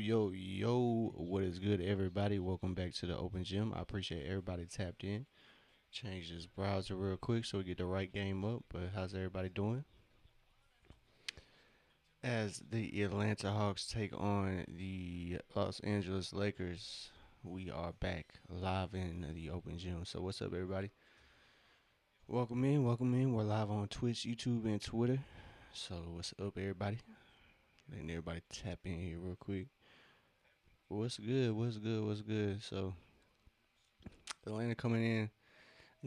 Yo, what is good, everybody? Welcome back to the Open Gym. I appreciate everybody tapped in. Change this browser real quick so we get the right game up. But how's everybody doing? As the Atlanta Hawks take on the Los Angeles Lakers, we are back live in the Open Gym. So, what's up, everybody? Welcome in. We're live on Twitch, YouTube, and Twitter. So, what's up, everybody? Letting everybody tap in here real quick. What's good? What's good? So, Atlanta coming in,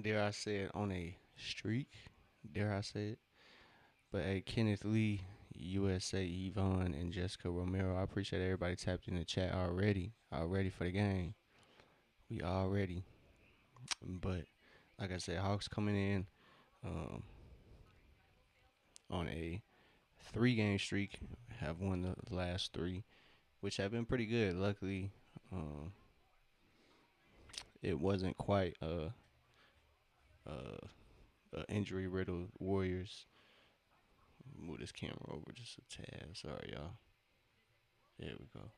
dare I say it, on a streak. Dare I say it? But hey, Kenneth Lee, USA, Yvonne, and Jessica Romero. I appreciate everybody tapped in the chat already. All ready for the game. We all ready. But like I said, Hawks coming in um, on a 3 game streak. Have won the last three, which have been pretty good. Luckily, um, it wasn't quite a injury riddled Warriors. Move this camera over just a tad. Sorry, y'all. There we go.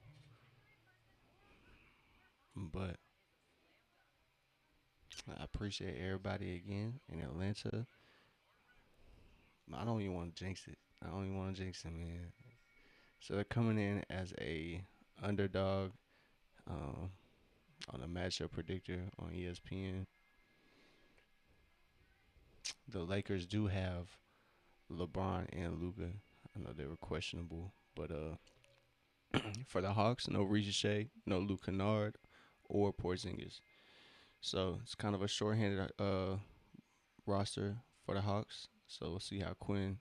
But I appreciate everybody again in Atlanta. I don't even want to jinx it. I don't even want to jinx it, man. So they're coming in as a underdog um, on a matchup predictor on ESPN. The Lakers do have LeBron and Luka. I know they were questionable, but for the Hawks, no Ricochet, no Luke Kennard, or Porzingis. So it's kind of a shorthanded roster for the Hawks. So we'll see how Quinn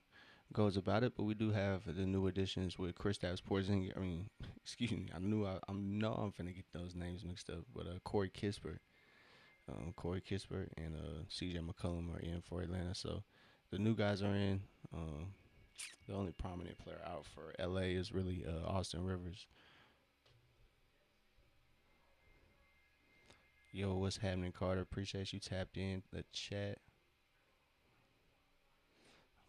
goes about it. But we do have the new additions with Kristaps Porzingis. I mean, excuse me. I know I'm finna get those names mixed up. But Corey Kispert and C.J. McCollum are in for Atlanta. So the new guys are in. The only prominent player out for LA is really Austin Rivers. Yo, what's happening, Carter? Appreciate you tapped in the chat.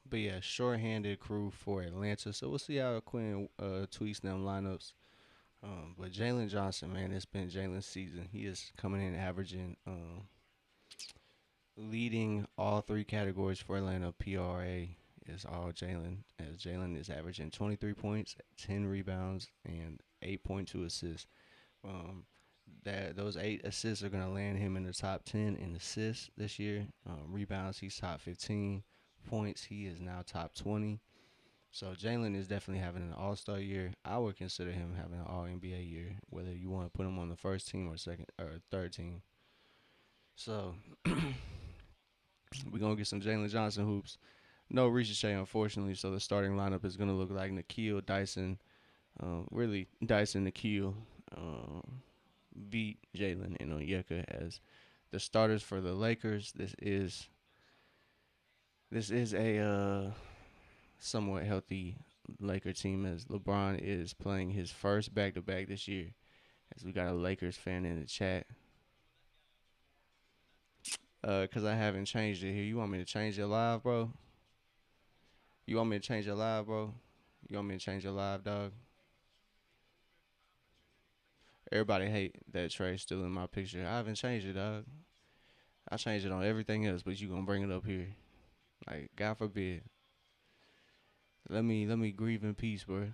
But yeah, short-handed crew for Atlanta. So we'll see how Quinn tweets them lineups. But Jalen Johnson, man, it's been Jalen's season. He is coming in averaging, leading all three categories for Atlanta. PRA is all Jalen, as Jalen is averaging 23 points, 10 rebounds, and 8.2 assists. Um, that those 8 assists are going to land him in the top 10 in assists this year. Rebounds, he's top 15. Points, he is now top 20. So Jalen is definitely having an All-Star year. I would consider him having an All NBA year, whether you want to put him on the first team or second or third team. So we're gonna get some Jalen Johnson hoops. No Ricochet, unfortunately. So the starting lineup is gonna look like Nikhil, Dyson, really Dyson, Nikhil, beat Jalen and Onyeka as the starters for the Lakers. This is a somewhat healthy Laker team as LeBron is playing his first back-to-back this year. As we got a Lakers fan in the chat. Cause I haven't changed it here. You want me to change your live, bro? You want me to change your live, bro? You want me to change your live, dog? Everybody hate that Trey's still in my picture. I haven't changed it, dog. I changed it on everything else, but you gonna bring it up here? Like, God forbid. Let me grieve in peace, bro.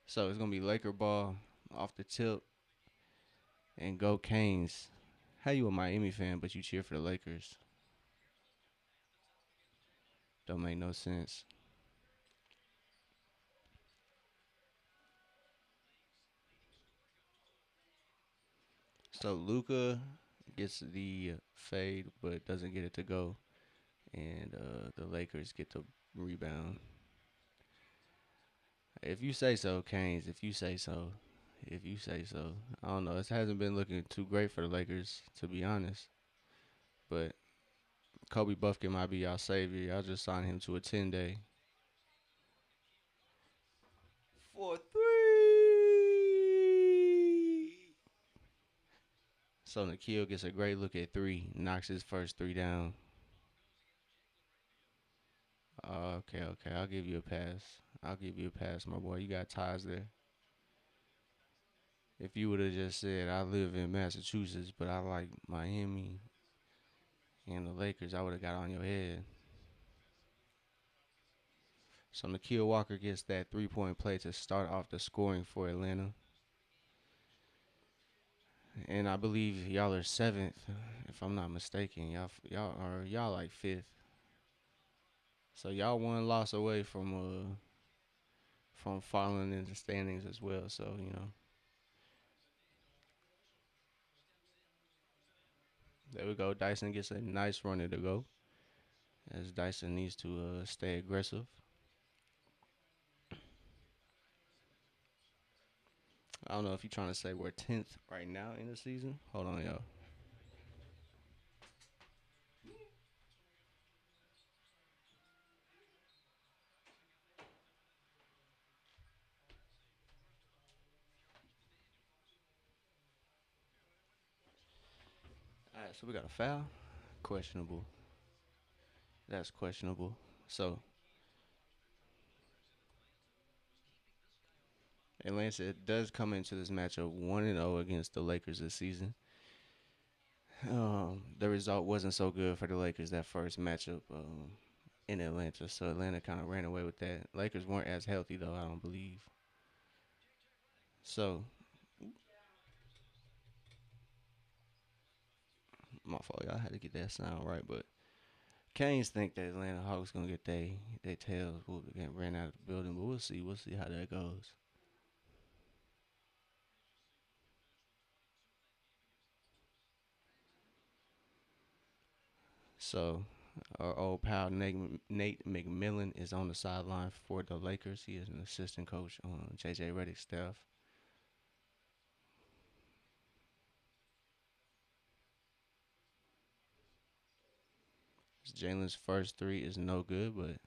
So it's gonna be Laker ball off the tip and go Canes. How you a Miami fan but you cheer for the Lakers? Don't make no sense. So Luca gets the fade but doesn't get it to go, and the Lakers get the rebound. If you say so, Canes. If you say so. If you say so. I don't know. It hasn't been looking too great for the Lakers, to be honest. But Kobe Buffkin might be y'all savior. Y'all just signed him to a 10-day. For three. So Nikhil gets a great look at three, knocks his first three down. Okay. I'll give you a pass. My boy. You got ties there. If you would have just said I live in Massachusetts, but I like Miami and the Lakers, I would have got on your head. So Nikhil Walker gets that 3-point play to start off the scoring for Atlanta. And I believe y'all are seventh, if I'm not mistaken. Y'all like fifth. So y'all one loss away from falling in the standings as well. So there we go. Dyson gets a nice runner to go, as Dyson needs to stay aggressive. I don't know if you're trying to say we're 10th right now in the season. Hold on, y'all. All right, so we got a foul. Questionable. That's questionable. So Atlanta does come into this matchup 1-0 against the Lakers this season. The result wasn't so good for the Lakers that first matchup in Atlanta, so Atlanta kind of ran away with that. Lakers weren't as healthy though, I don't believe. So my fault, y'all had to get that sound right, but Canes think that Atlanta Hawks gonna get they tails whooped and ran out of the building, but we'll see. We'll see how that goes. So our old pal Nate McMillan is on the sideline for the Lakers. He is an assistant coach on JJ Redick's staff. Jalen's first three is no good, but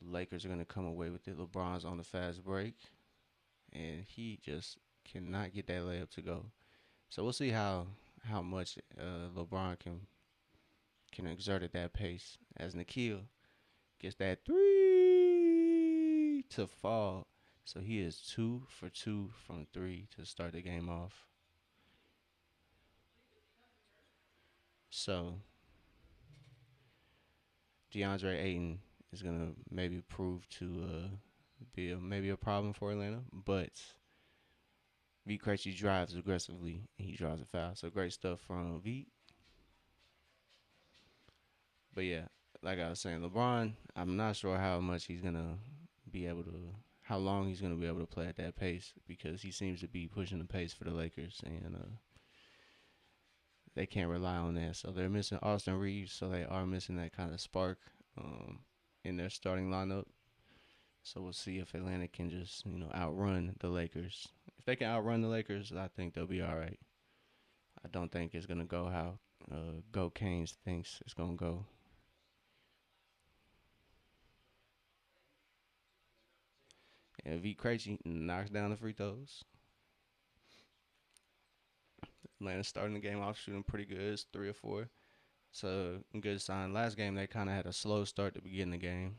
Lakers are gonna come away with it. LeBron's on the fast break, and he just cannot get that layup to go. So we'll see how much LeBron can exert at that pace as Nikhil gets that three to fall. So he is 2 for 2 from three to start the game off. So DeAndre Ayton is gonna maybe prove to be maybe a problem for Atlanta, but V Krejci drives aggressively and he draws a foul. So great stuff from V. But yeah, like I was saying, LeBron, I'm not sure how much he's gonna be able to, how long he's gonna be able to play at that pace because he seems to be pushing the pace for the Lakers, and they can't rely on that. So they're missing Austin Reeves, so they are missing that kind of spark um, in their starting lineup. So we'll see if Atlanta can just outrun the Lakers. If they can outrun the Lakers, I think they'll be all right. I don't think it's gonna go how Go Canes thinks it's gonna go. And V Krejci knocks down the free throws. Atlanta starting the game off shooting pretty good. It's 3 or 4. So a good sign. Last game they kind of had a slow start to begin the game.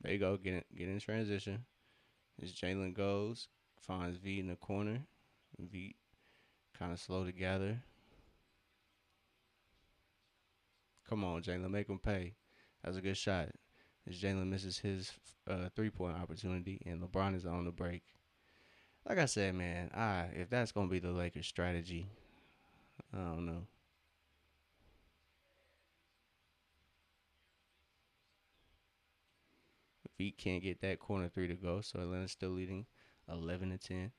There you go. Get in transition. As Jalen goes, finds V in the corner. V kind of slow to gather. Come on, Jalen, make him pay. That was a good shot. As Jalen misses his 3-point opportunity, and LeBron is on the break. Like I said, man, if that's gonna be the Lakers' strategy, I don't know. V can't get that corner three to go, so Atlanta's still leading 11-10.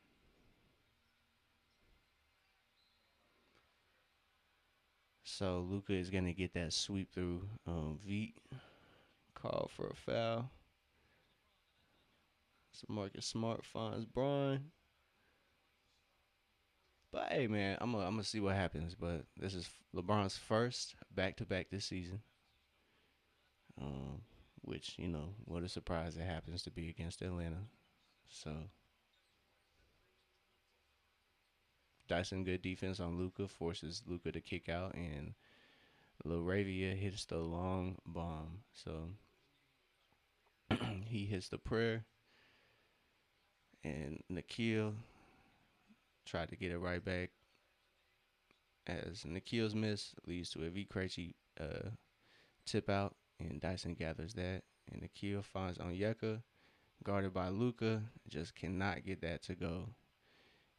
So Luka is gonna get that sweep through V. Call for a foul. So Marcus Smart finds Braun. But hey, man, I'm gonna see what happens. But this is LeBron's first back-to-back this season. Um, which what a surprise it happens to be against Atlanta. So Dyson good defense on Luka forces Luka to kick out, and Laravia hits the long bomb. So he hits the prayer, and Nikhil tried to get it right back. As Nikhil's miss leads to a V Krejci tip out, and Dyson gathers that. And Nikhil finds Onyeka, guarded by Luca, just cannot get that to go.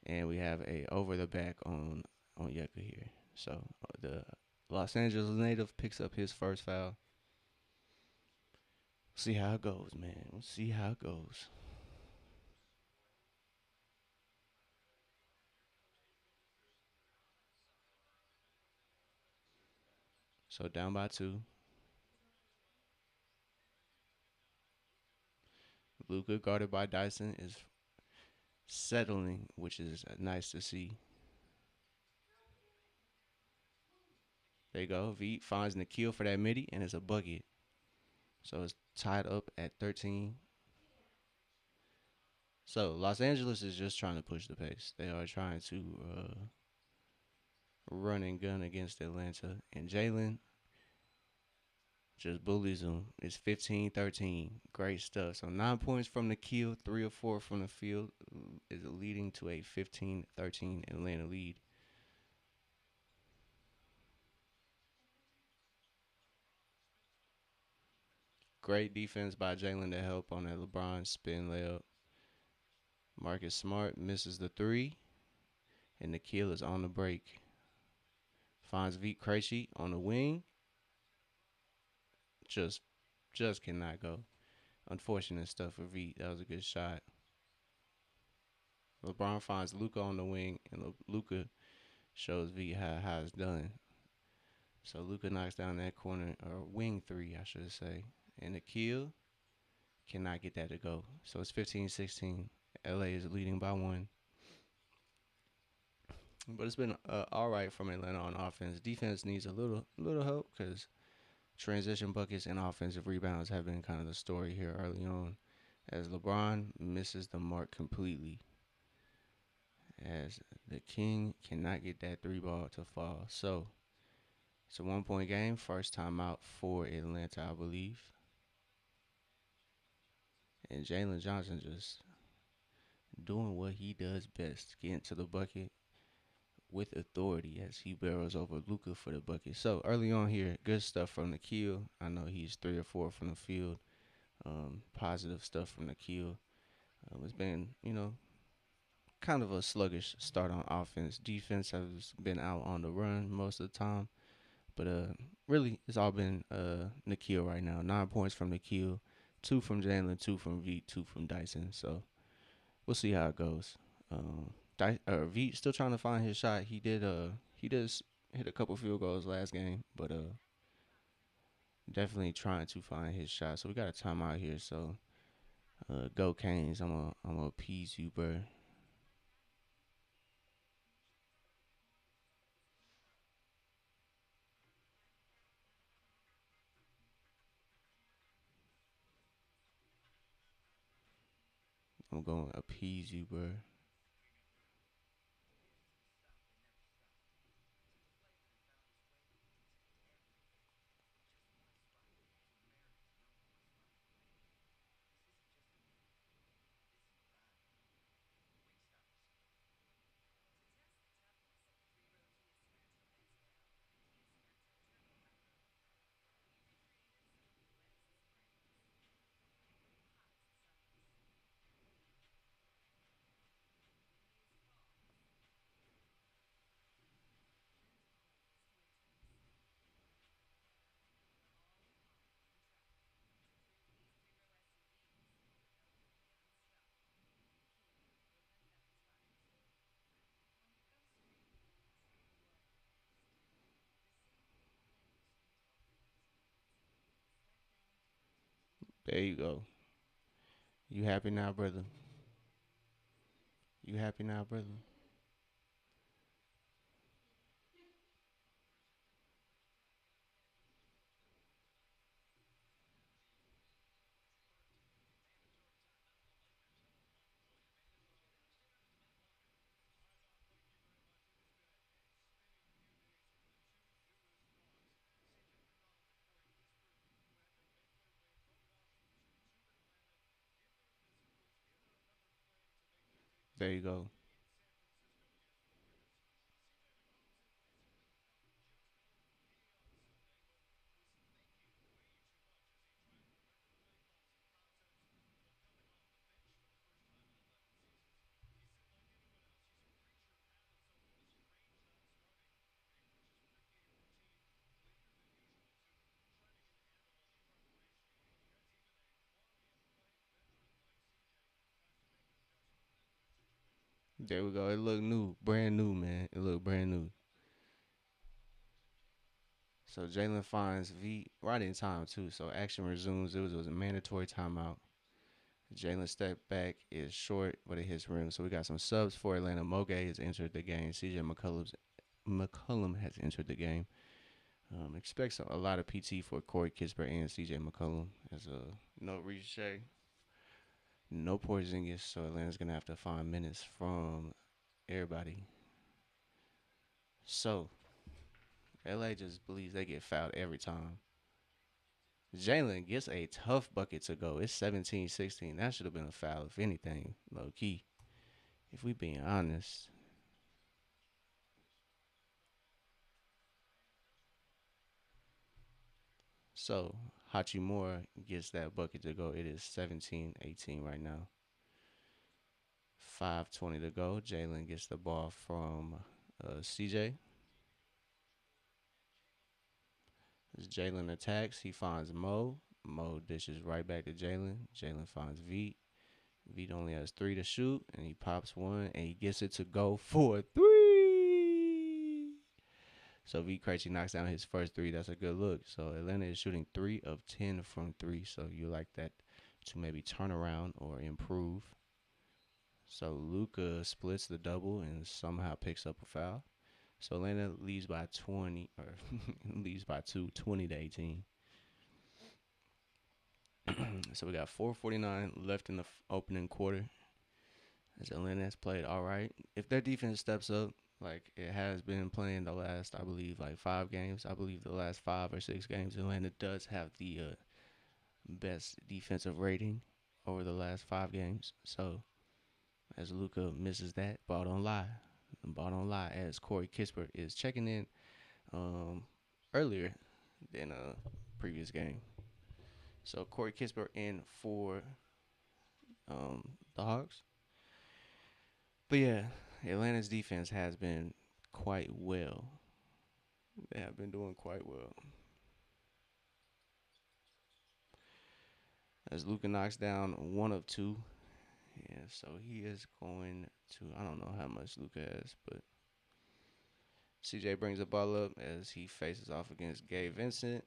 And we have a over the back on Onyeka here. So the Los Angeles native picks up his first foul. See how it goes, man. We'll see how it goes. So down by two. Luca, guarded by Dyson, is settling, which is nice to see. There you go. V finds Nikhil for that midi, and it's a bucket. So it's tied up at 13. So Los Angeles is just trying to push the pace. They are trying to run and gun against Atlanta. And Jalen just bullies them. It's 15-13. Great stuff. So 9 points from the kill, 3 or 4 from the field is leading to a 15-13 Atlanta lead. Great defense by Jalen to help on that LeBron spin layup. Marcus Smart misses the three, and the kill is on the break. Finds Vit Krejci on the wing. Just just cannot go. Unfortunate stuff for Vit. That was a good shot. LeBron finds Luca on the wing, and Luca shows Vit how it's done. So Luca knocks down that corner or wing three, I should say, and the kill cannot get that to go. So it's 15-16. LA is leading by one. But it's been all right from Atlanta on offense. Defense needs a little help because transition buckets and offensive rebounds have been kind of the story here early on. As LeBron misses the mark completely, as the King cannot get that three ball to fall. So it's a 1 point game. First time out for Atlanta, I believe. And Jalen Johnson just doing what he does best, getting to the bucket with authority as he barrels over Luca for the bucket. So early on here, good stuff from the kill. I know he's 3 or 4 from the field. Positive stuff from the kill. It's been, kind of a sluggish start on offense. Defense has been out on the run most of the time. But really, it's all been Nikhil right now. 9 points from Nikhil, 2 from Jalen, 2 from V, 2 from Dyson. So we'll see how it goes. V still trying to find his shot. He did hit a couple field goals last game, but definitely trying to find his shot. So we got a timeout here. So go Canes. I'm gonna appease you, bro. I'm gonna appease you, bro. There you go. You happy now, brother? You happy now, brother? There you go. There we go. It looked new, brand new, man. It looked brand new. So Jalen finds V right in time too. So action resumes. It was a mandatory timeout. Jalen step back is short, but it hits rim. So we got some subs for Atlanta. Moge has entered the game. CJ McCollum has entered the game. Expects a lot of PT for Corey Kispert and CJ McCollum. As a no Ricochet, no Porzingis. So Atlanta's gonna have to find minutes from everybody. So LA just believes they get fouled every time. Jalen gets a tough bucket to go. It's 17-16. That should have been a foul, if anything, low key. If we being honest. So Hachimura gets that bucket to go. It is 17-18 right now. 5:20 to go. Jalen gets the ball from CJ. As Jalen attacks, he finds Mo. Mo dishes right back to Jalen. Jalen finds V. V only has three to shoot, and he pops one, and he gets it to go for three. So V Krejci knocks down his first three. That's a good look. So Atlanta is shooting 3 of 10 from three. So you like that to maybe turn around or improve. So Luka splits the double and somehow picks up a foul. So Atlanta leads by 20 or leads by 2, 20-18. So we got 4:49 left in the opening quarter. As Atlanta has played all right. If their defense steps up, like it has been playing the last, I believe, like 5 games. I believe the last 5 or 6 games, Atlanta does have the best defensive rating over the last 5 games. So as Luka misses that, ball don't lie. Ball don't lie. As Corey Kispert is checking in um, earlier than a previous game. So Corey Kispert in for the Hawks. But yeah, Atlanta's defense has been quite well. They have been doing quite well. As Luka knocks down 1 of 2. Yeah, so he is going to. I don't know how much Luka has, but CJ brings the ball up as he faces off against Gabe Vincent.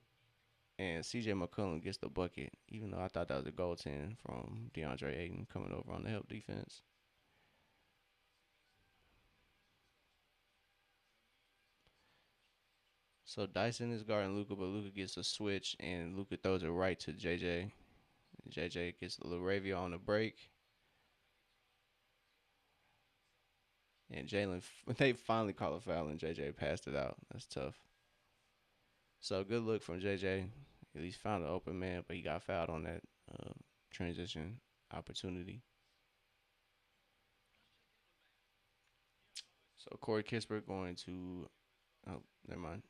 And CJ McCollum gets the bucket, even though I thought that was a goaltend from DeAndre Ayton coming over on the help defense. So Dyson is guarding Luka, but Luka gets a switch, and Luka throws it right to JJ. JJ gets the Laravia on the break, and Jalen. They finally call a foul, and JJ passed it out. That's tough. So good look from JJ. At least found an open man, but he got fouled on that uh, transition opportunity. So Corey Kispert going to. Oh, never mind.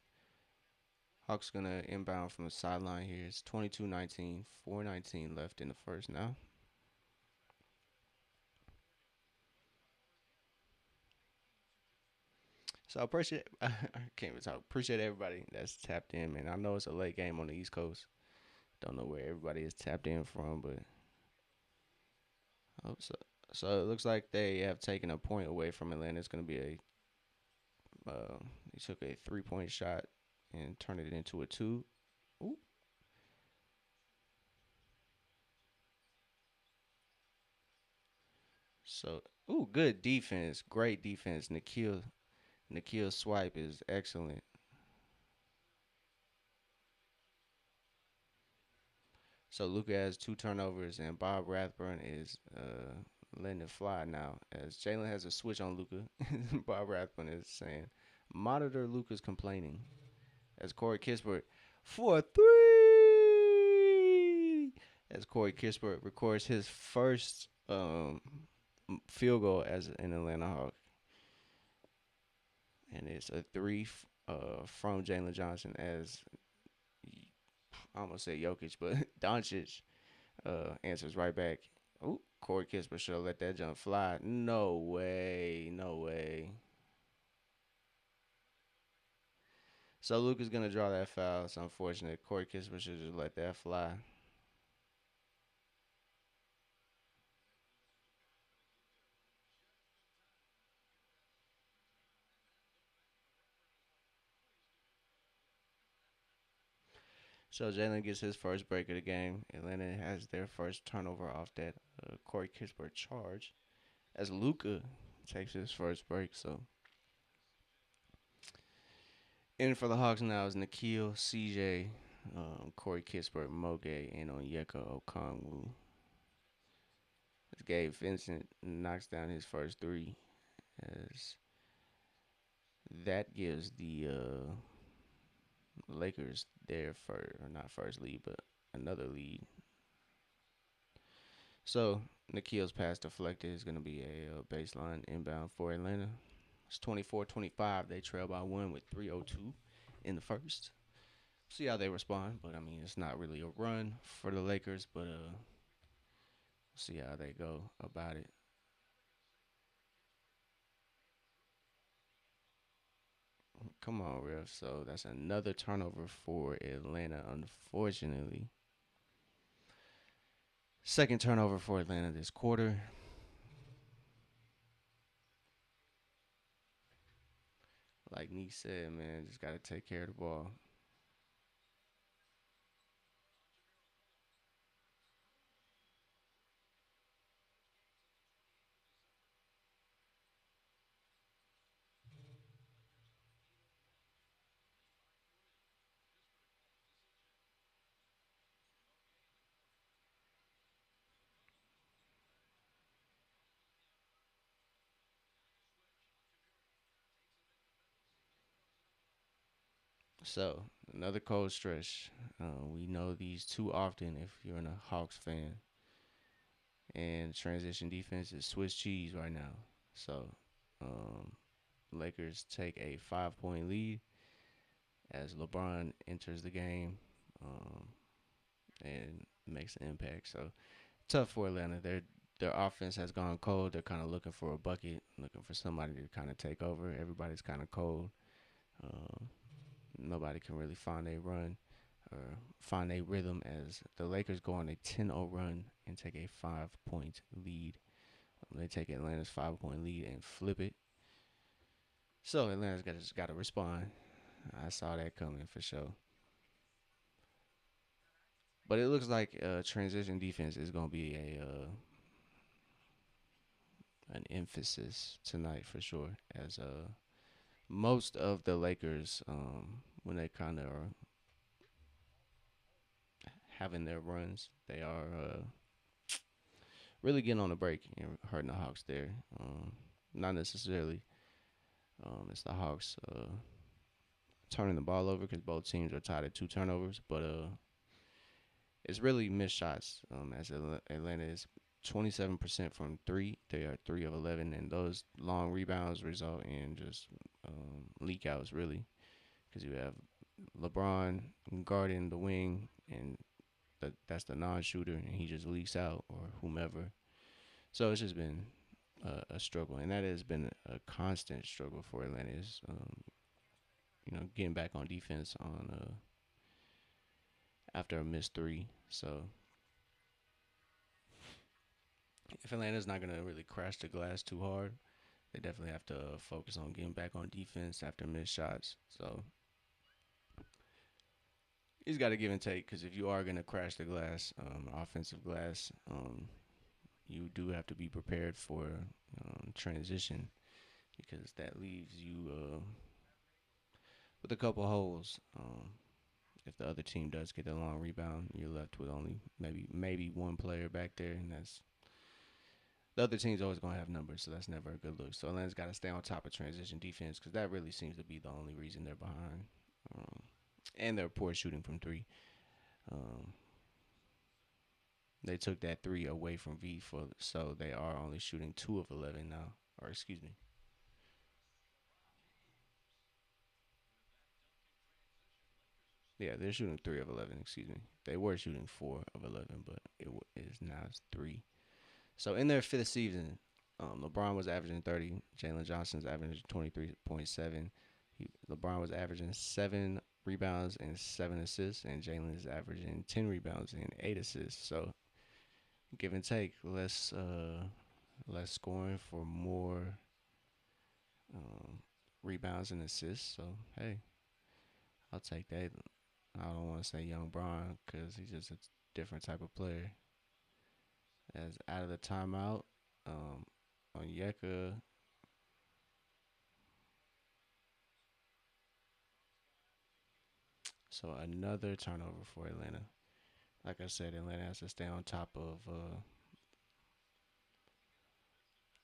Hawks gonna inbound from the sideline here. It's 22-19, 4:19 left in the first now. So I appreciate I can't even talk. Appreciate everybody that's tapped in, man. I know it's a late game on the East Coast. Don't know where everybody is tapped in from, but I hope so. So it looks like they have taken a point away from Atlanta. It's gonna be a he took a 3-point shot and turned it into a two. Ooh. So ooh, good defense, great defense. Nikhil swipe is excellent. So Luka has 2 turnovers, and Bob Rathburn is letting it fly now. As Jalen has a switch on Luka, Bob Rathburn is saying, "Monitor Luka's complaining." As Corey Kispert for three. As Corey Kispert records his first field goal as an Atlanta Hawk, and it's a three from Jalen Johnson as I almost said Jokic, but Doncic answers right back. Ooh, Corey Kispert should have let that jump fly. No way, no way. So Luka's gonna draw that foul. It's unfortunate. Corey Kispert should just let that fly. So Jalen gets his first break of the game. Atlanta has their first turnover off that Corey Kispert charge as Luka takes his first break. So in for the Hawks now is Nikhil, CJ, Corey Kispert, Moge, and Onyeka Okongwu. As Gabe Vincent knocks down his first three, as that gives the Lakers their first, or not first lead, but another lead. So Nikhil's pass deflected is going to be a baseline inbound for Atlanta. It's 24-25. They trail by one with 3:02 in the first. See how they respond, but I mean it's not really a run for the Lakers, but see how they go about it. Come on, ref. So that's another turnover for Atlanta, unfortunately. Second turnover for Atlanta this quarter. Like Neek said, man, just got to take care of the ball. So another cold stretch. We know these too often if you're a Hawks fan. And transition defense is Swiss cheese right now. So um, Lakers take a 5 point lead as LeBron enters the game and makes an impact. So tough for Atlanta. Their offense has gone cold. They're kind of looking for a bucket, looking for somebody to kind of take over. Everybody's kind of cold. Um, Nobody can really find a run or find a rhythm as the Lakers go on a 10-0 run and take a 5 point lead. They take Atlanta's 5 point lead and flip it. So Atlanta's just got to respond. I saw that coming for sure. But it looks like transition defense is going to be a an emphasis tonight for sure. As most of the Lakers, when they kind of are having their runs, they are really getting on the break and hurting the Hawks there. Not necessarily. It's the Hawks turning the ball over because both teams are tied at two turnovers, but it's really missed shots. As Atlanta is 27% from three, they are 3 of 11, and those long rebounds result in just leak outs really because you have LeBron guarding the wing, and that's the non-shooter, and he just leaks out or whomever. So it's just been a struggle, and that has been a constant struggle for Atlanta. Is getting back on defense on after a missed three. So if Atlanta's not gonna really crash the glass too hard, they definitely have to focus on getting back on defense after missed shots. So he's got to give and take because if you are gonna crash the glass, offensive glass, you do have to be prepared for transition because that leaves you with a couple holes. If the other team does get a long rebound, you're left with only maybe one player back there, and that's the other team's always gonna have numbers, so that's never a good look. So Atlanta's got to stay on top of transition defense because that really seems to be the only reason they're behind, and they're poor shooting from three. Um, They took that three away from V for so they are only shooting 2 of 11 now. Or excuse me. Yeah, they're shooting 3 of 11. Excuse me. They were shooting 4 of 11, but it is now it's three. So in their fifth season, LeBron was averaging 30. Jalen Johnson's averaging 23.7. LeBron was averaging 7 rebounds and 7 assists, and Jalen is averaging 10 rebounds and 8 assists. So give and take, less scoring for more um, rebounds and assists. So hey, I'll take that. I don't want to say young Bron because he's just a different type of player. As out of the timeout, um, on Yeka. So another turnover for Atlanta. Like I said, Atlanta has to stay on top of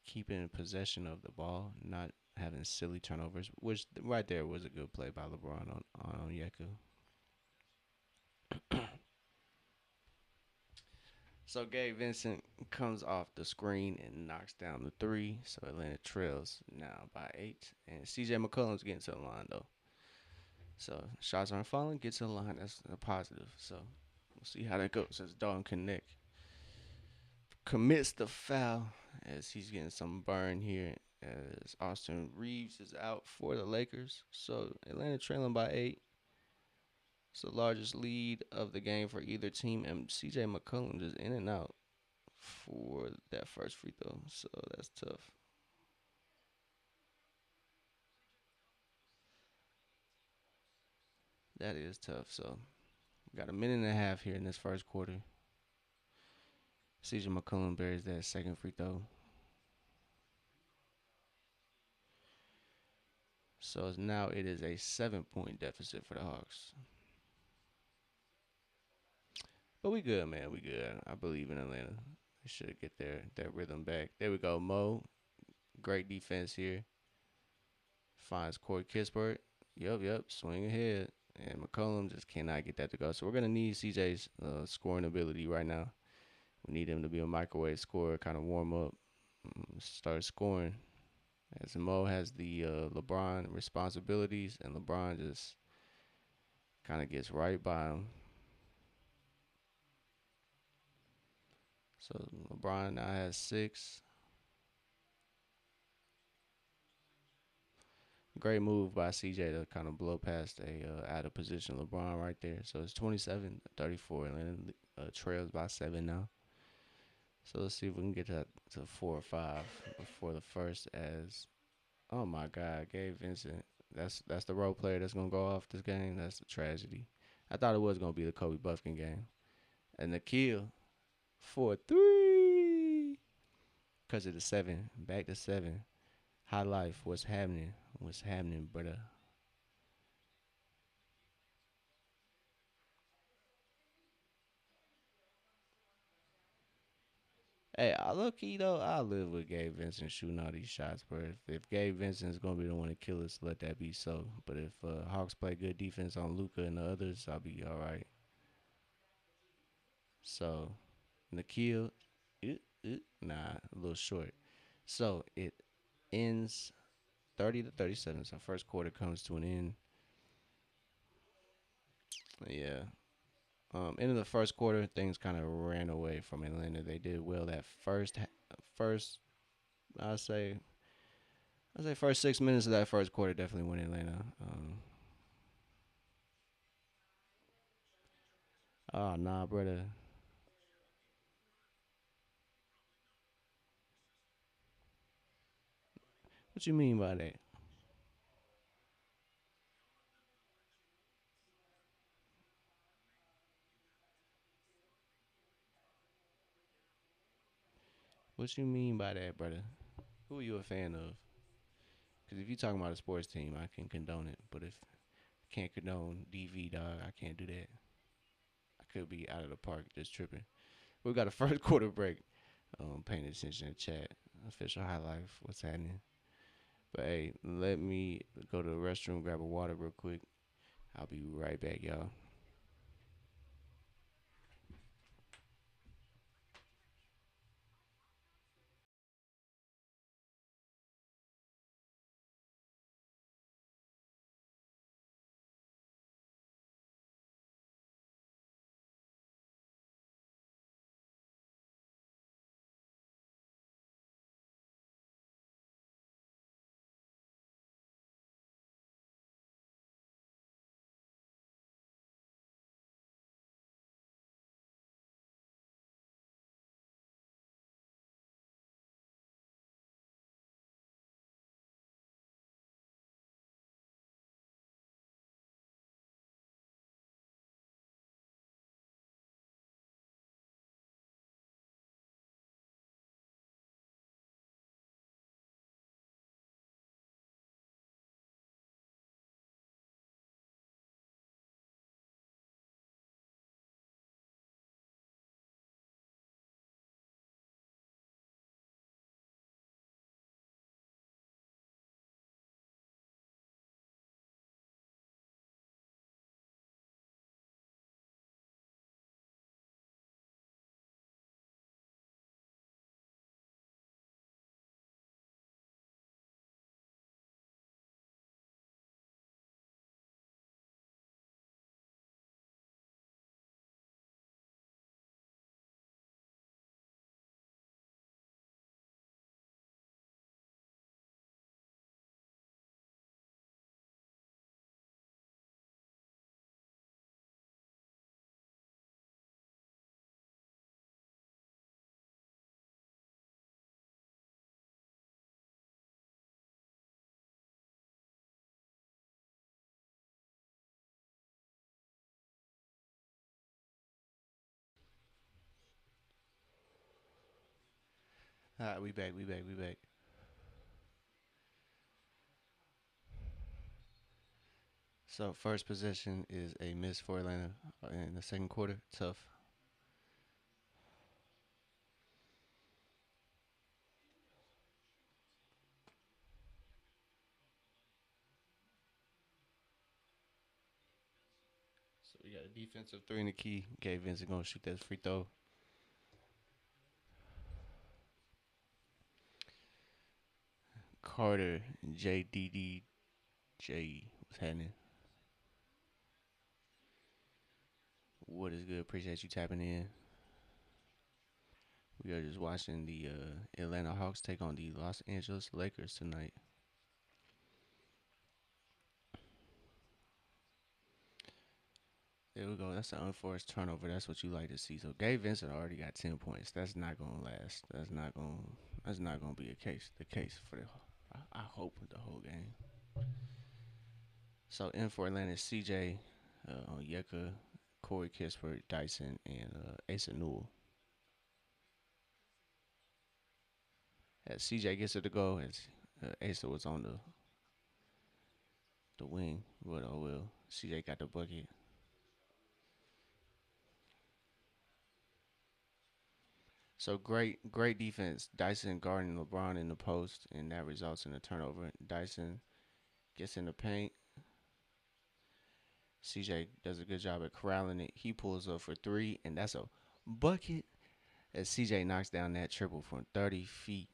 keeping possession of the ball, not having silly turnovers. Which right there was a good play by LeBron on Yeka. So Gabe Vincent comes off the screen and knocks down the three. So Atlanta trails now by 8. And CJ McCollum's getting to the line though. So shots aren't falling, gets to the line. That's a positive. So we'll see how that goes as Dalton Connect commits the foul as he's getting some burn here as Austin Reeves is out for the Lakers. So Atlanta trailing by 8. It's the largest lead of the game for either team, and CJ McCollum just in and out for that first free throw. So that's tough. That is tough. So we got a minute and a half here in this first quarter. CJ McCollum buries that second free throw. So now it is a 7 point deficit for the Hawks. But we good, man. We good. I believe in Atlanta. They should get their rhythm back. There we go. Mo, great defense here. Finds Corey Kispert. Yep. Swing ahead. And McCollum just cannot get that to go. So we're gonna need CJ's scoring ability right now. We need him to be a microwave scorer, kind of warm up, start scoring. As Mo has the LeBron responsibilities, and LeBron just kind of gets right by him. So LeBron now has 6. Great move by CJ to kind of blow past a out of position LeBron right there. So it's 27-34, and trails by 7 now. So let's see if we can get to 4 or 5 before the first. As oh my God, Gabe Vincent. That's the role player that's gonna go off this game. That's a tragedy. I thought it was gonna be the Kobe Buffkin game, and the kill for 3 because of the 7, back to 7. High life, what's happening? What's happening, brother? Hey, I look key though. I live with Gabe Vincent shooting all these shots, bro. If Gabe Vincent's gonna be the one to kill us, let that be so. But if Hawks play good defense on Luca and the others, I'll be all right. So Nikhil, nah, a little short. So it ends 30-37. So first quarter comes to an end. Yeah. Into the first quarter, things kind of ran away from Atlanta. They did well that first. I say I say first 6 minutes of that first quarter definitely went Atlanta. Oh nah, brother. What you mean by that? What you mean by that, brother? Who are you a fan of? Because if you talking about a sports team, I can condone it. But if I can't condone DV, dog, I can't do that. I could be out of the park just tripping. We got a first quarter break. Paying attention to chat. Official highlight. What's happening? But hey, let me go to the restroom, grab a water real quick. I'll be right back, y'all. All right, we back, we back, we back. So first possession is a miss for Atlanta in the second quarter. Tough. So we got a defensive three in the key. Gabe Vincent gonna shoot that free throw. Carter JDDJ. What's happening? What is good? Appreciate you tapping in. We are just watching the Atlanta Hawks take on the Los Angeles Lakers tonight. There we go. That's an unforced turnover. That's what you like to see. So Gabe Vincent already got 10 points. That's not gonna last. That's not gonna. That's not gonna be a case. The case for the. I hope the whole game. So in for Atlanta, CJ, Onyeka, Corey Kispert, Dyson, and Asa Newell. As CJ gets it to go, as Asa was on the wing, but oh well. CJ got the bucket. So great defense. Dyson guarding LeBron in the post, and that results in a turnover. Dyson gets in the paint. CJ does a good job at corralling it. He pulls up for three, and that's a bucket. As CJ knocks down that triple from 30 feet,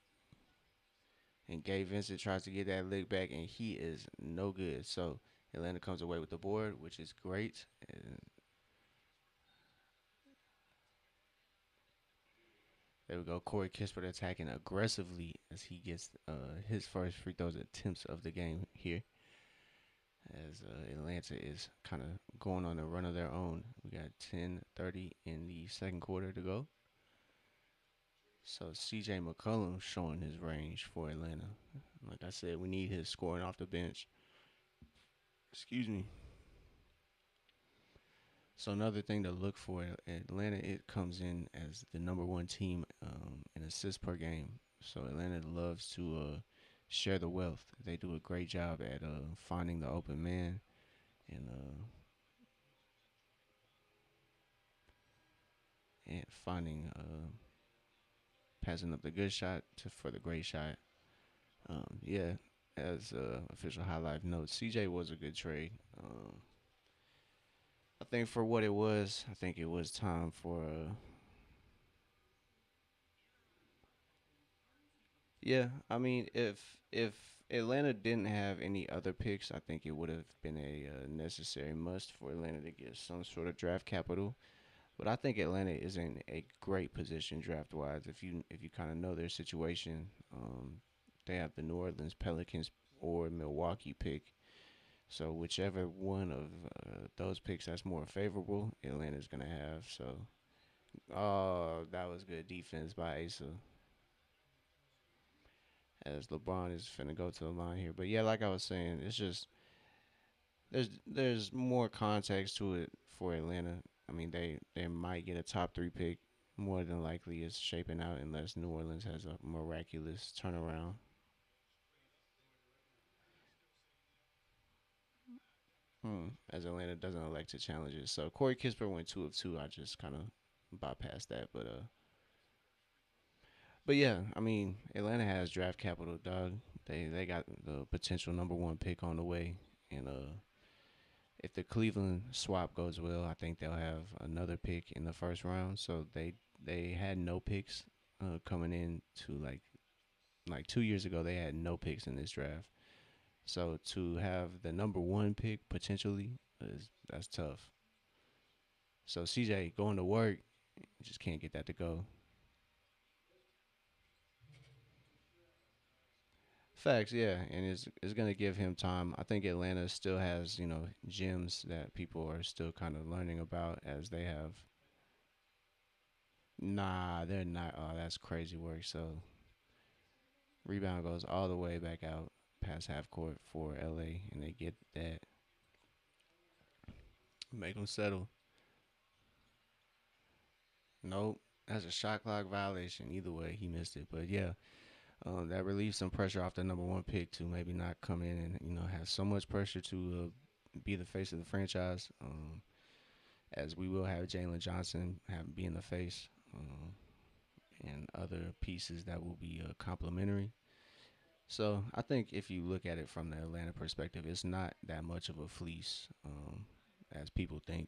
and Gabe Vincent tries to get that lick back, and he is no good. So Atlanta comes away with the board, which is great. And there we go. Corey Kispert attacking aggressively as he gets his first free throws attempts of the game here. As Atlanta is kind of going on a run of their own. We got 10:30 in the second quarter to go. So CJ McCollum showing his range for Atlanta. Like I said, we need his scoring off the bench. Excuse me. So another thing to look for, Atlanta, it comes in as the number one team in assists per game. So Atlanta loves to share the wealth. They do a great job at finding the open man and finding passing up the good shot for the great shot. Yeah, as official highlight notes, CJ was a good trade. I think for what it was, I think it was time for yeah, I mean, if Atlanta didn't have any other picks, I think it would have been a necessary must for Atlanta to get some sort of draft capital. But I think Atlanta is in a great position draft wise. If you kind of know their situation, they have the New Orleans Pelicans or Milwaukee pick. So whichever one of those picks that's more favorable, Atlanta's gonna have. So, oh, that was good defense by Asa as LeBron is finna go to the line here. But yeah, like I was saying, it's just there's more context to it for Atlanta. I mean, they might get a top three pick. More than likely, it's shaping out unless New Orleans has a miraculous turnaround. As Atlanta doesn't elect to challenge it. So Corey Kispert went 2 of 2. I just kind of bypassed that, but yeah, I mean Atlanta has draft capital, dog. They got the potential number one pick on the way, and if the Cleveland swap goes well, I think they'll have another pick in the first round. So they had no picks coming in to like 2 years ago. They had no picks in this draft. So to have the number one pick potentially is that's tough. So CJ going to work, just can't get that to go. Facts, yeah, and it's gonna give him time. I think Atlanta still has gems that people are still kind of learning about as they have. Nah, they're not. Oh, that's crazy work. So rebound goes all the way back out past half court for LA, and they get that. Make them settle. Nope. That's a shot clock violation. Either way, he missed it. But yeah, that relieves some pressure off the number one pick to maybe not come in and have so much pressure to be the face of the franchise. As we will have Jalen Johnson have being the face, and other pieces that will be complementary. So I think if you look at it from the Atlanta perspective, it's not that much of a fleece as people think.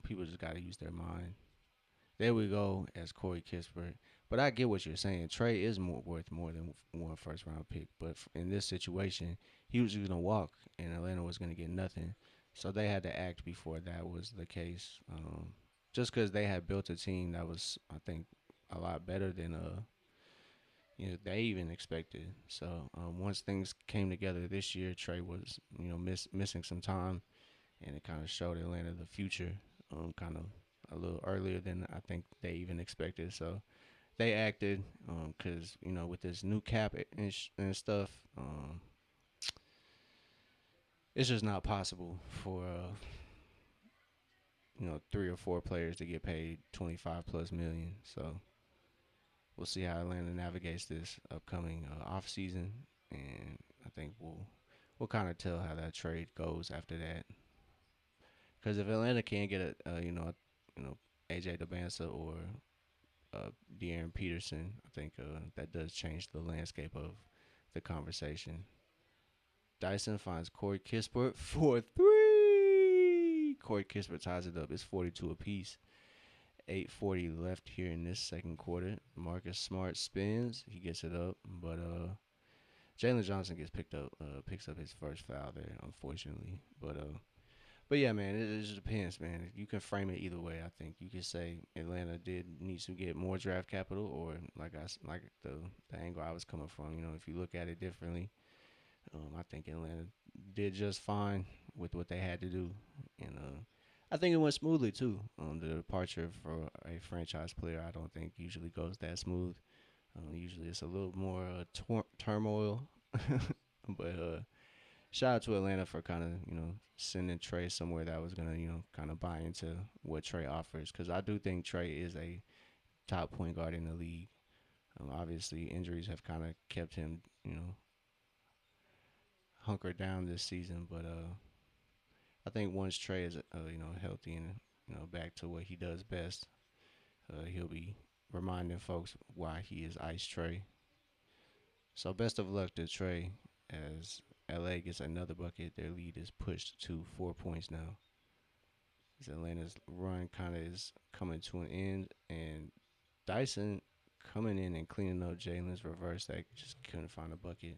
People just got to use their mind. There we go as Corey Kispert. But I get what you're saying. Trey is worth more than one first round pick. But in this situation, he was just going to walk, and Atlanta was going to get nothing. So they had to act before that was the case. Just because they had built a team that was, I think, a lot better than they even expected. So once things came together this year, Trey was missing some time, and it kind of showed Atlanta the future, kind of a little earlier than I think they even expected. So they acted because with this new cap and stuff, it's just not possible for three or four players to get paid 25 plus million. So we'll see how Atlanta navigates this upcoming off season, and I think we'll kind of tell how that trade goes after that. Because if Atlanta can't get AJ Debansa or De'Aaron Peterson, I think that does change the landscape of the conversation. Dyson finds Corey Kispert for three. Corey Kispert ties it up. It's 42 apiece. 8:40 left here in this second quarter. Marcus Smart spins. He gets it up, but Jalen Johnson picks up his first foul there, unfortunately. But yeah, man, it just depends, man. You can frame it either way. I think you could say Atlanta did need to get more draft capital, or like the angle I was coming from. If you look at it differently, I think Atlanta did just fine with what they had to do, and I think it went smoothly too. The departure for a franchise player, I don't think usually goes that smooth. Usually it's a little more turmoil, but shout out to Atlanta for kind of sending Trey somewhere that was gonna kind of buy into what Trey offers, because I do think Trey is a top point guard in the league. Obviously, injuries have kind of kept him hunkered down this season, but I think once Trey is healthy and back to what he does best, he'll be reminding folks why he is Ice Trey. So best of luck to Trey as LA gets another bucket. Their lead is pushed to 4 points now. As Atlanta's run kind of is coming to an end, and Dyson coming in and cleaning up Jalen's reverse that just couldn't find a bucket.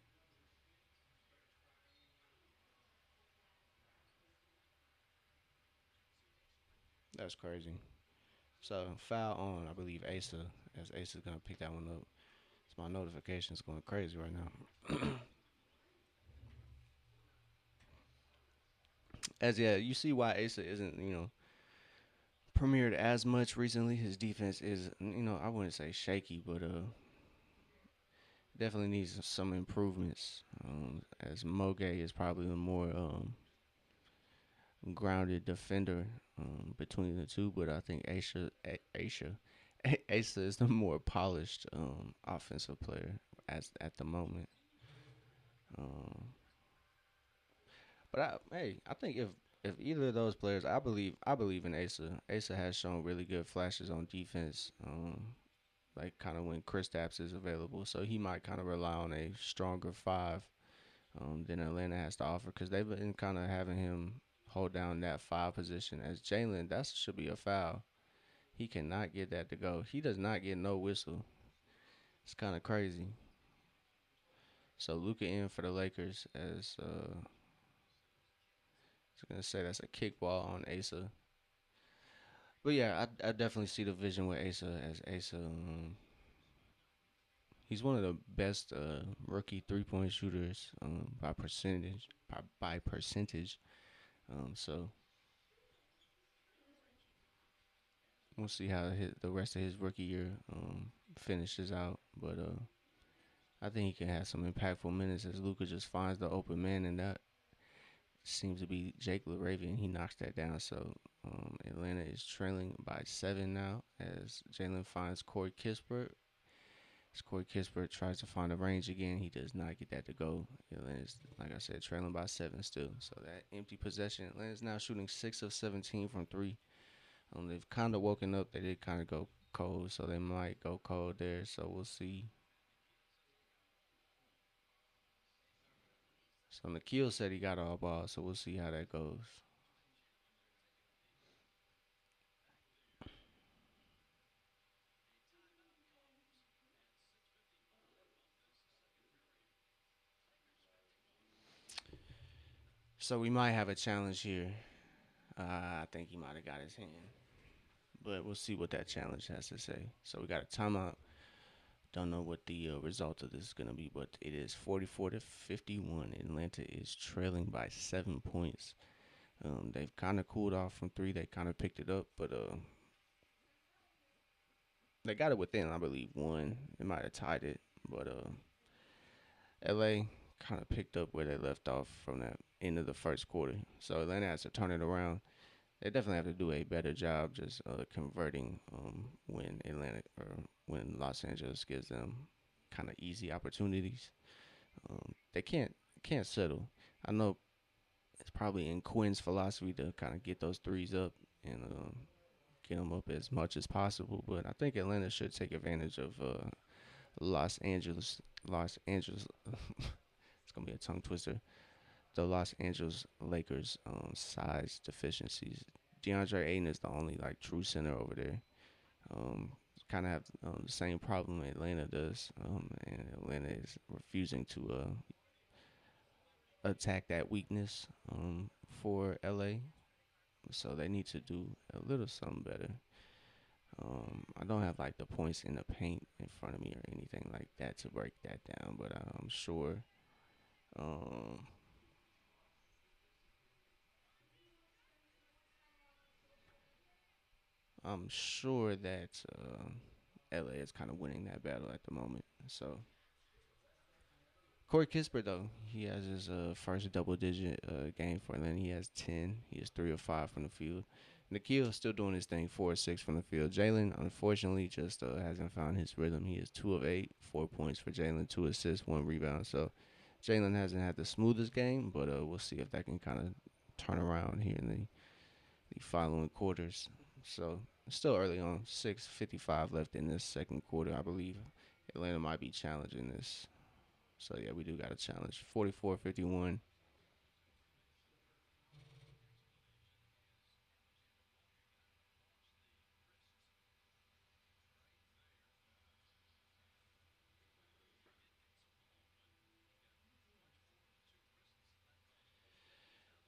That's crazy. So foul on, I believe Asa, as Asa's gonna pick that one up. So my notifications going crazy right now. As yeah, you see why Asa isn't premiered as much recently. His defense is I wouldn't say shaky, but definitely needs some improvements. As Moge is probably the more grounded defender between the two, but I think Asa is the more polished offensive player as at the moment. Um, but I think if either of those players, I believe in Asa. Asa has shown really good flashes on defense. Like kind of when Kristaps is available, so he might kind of rely on a stronger five than Atlanta has to offer, because they've been kind of having him hold down that five position. As Jalen, that should be a foul. He cannot get that to go. He does not get no whistle. It's kind of crazy. So Luka in for the Lakers as I was gonna say that's a kickball on Asa. But yeah, I definitely see the vision with Asa as Asa. He's one of the best rookie 3 point shooters by percentage. By percentage. So we'll see how the rest of his rookie year finishes out. But I think he can have some impactful minutes as Luka just finds the open man, and that seems to be Jake LaRavia, and he knocks that down. So Atlanta is trailing by 7 now as Jalen finds Corey Kispert. As Corey Kispert tries to find the range again, he does not get that to go. Atlanta's, like I said, trailing by 7 still. So that empty possession, Atlanta's now shooting 6 of 17 from 3. They've kind of woken up. They did kind of go cold, so they might go cold there. So we'll see. So Nikhil said he got all ball, so we'll see how that goes. So we might have a challenge here. I think he might have got his hand, but we'll see what that challenge has to say. So we got a timeout. Don't know what the result of this is gonna be, but it is 44 to 51. Atlanta is trailing by 7 points. They've kind of cooled off from three. They kind of picked it up, but they got it within, I believe, one. They might have tied it, but LA kind of picked up where they left off from that end of the first quarter. So Atlanta has to turn it around. They definitely have to do a better job just converting when Atlanta or when Los Angeles gives them kind of easy opportunities. They can't settle. I know it's probably in Quinn's philosophy to kind of get those threes up and get them up as much as possible. But I think Atlanta should take advantage of Los Angeles. Los Angeles. It's gonna be a tongue twister. The Los Angeles Lakers size deficiencies. DeAndre Ayton is the only like true center over there. Kind of have the same problem Atlanta does, and Atlanta is refusing to attack that weakness for LA. So they need to do a little something better. I don't have like the points in the paint in front of me or anything like that to break that down, but I'm sure. Um, I'm sure that LA is kind of winning that battle at the moment. So Corey Kispert though, he has his first double-digit game for Atlanta. He has 10. He is 3 of 5 from the field. Nikhil still doing his thing, 4 of 6 from the field. Jalen unfortunately just hasn't found his rhythm. He is 2 of 8, 4 points for Jalen, 2 assists, 1 rebound. So Jalen hasn't had the smoothest game, but we'll see if that can kind of turn around here in the following quarters. So still early on, 6:55 left in this second quarter. I believe Atlanta might be challenging this. So yeah, we do got a challenge. 44-51.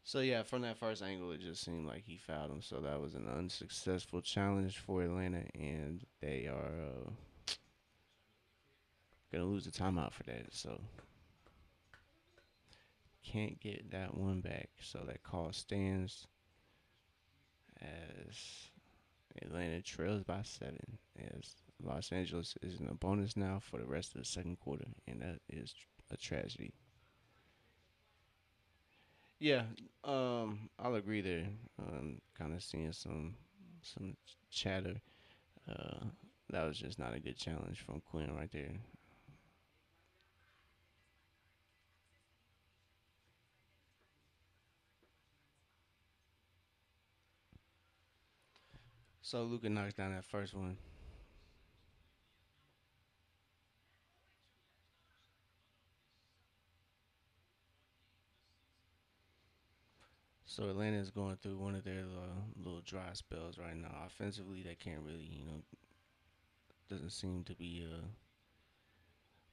So yeah, from that first angle, it just seemed like he fouled him. So that was an unsuccessful challenge for Atlanta, and they are gonna lose the timeout for that. So can't get that one back. So that call stands as Atlanta trails by 7. As Los Angeles is in a bonus now for the rest of the second quarter, and that is a tragedy. Yeah, I'll agree there. Kind of seeing some chatter. Uh, that was just not a good challenge from Quinn right there. So Luka knocks down that first one. So Atlanta is going through one of their little dry spells right now. Offensively, they can't really, doesn't seem to be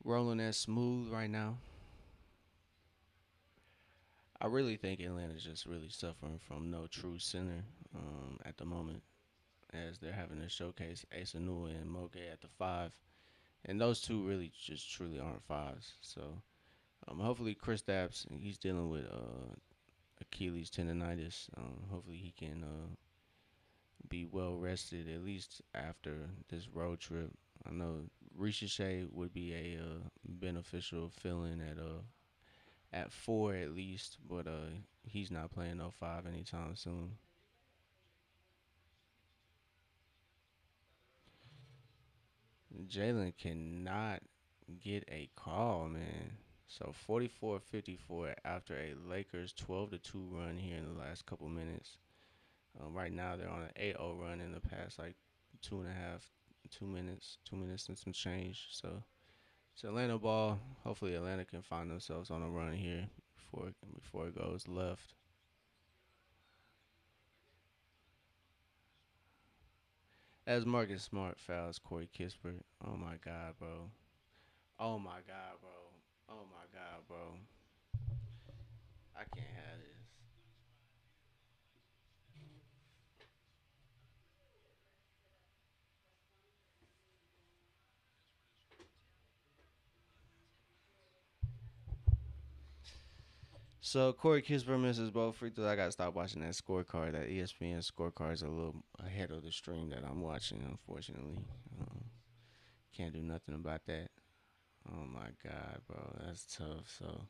rolling as smooth right now. I really think Atlanta's just really suffering from no true center at the moment, as they're having to showcase Asa Nua and Moge at the 5. And those two really just truly aren't fives. So hopefully Chris Stapps, he's dealing with Achilles tendonitis. Hopefully he can be well rested at least after this road trip. I know Ricochet would be a beneficial filling at 4 at least, but he's not playing no 5 anytime soon. Jalen cannot get a call, man. So 44-54 after a Lakers 12-2 run here in the last couple minutes. Right now they're on an 8-0 run in the past like two and a half, 2 minutes, 2 minutes and some change. So it's Atlanta ball. Hopefully Atlanta can find themselves on a run here before it goes left. As Marcus Smart fouls Corey Kispert. Oh my God, bro. Oh my God, bro. Oh my God, bro. I can't have this. So Corey Kispert misses both free throws. I gotta stop watching that scorecard. That ESPN scorecard is a little ahead of the stream that I'm watching. Unfortunately, can't do nothing about that. Oh my God, bro, that's tough. So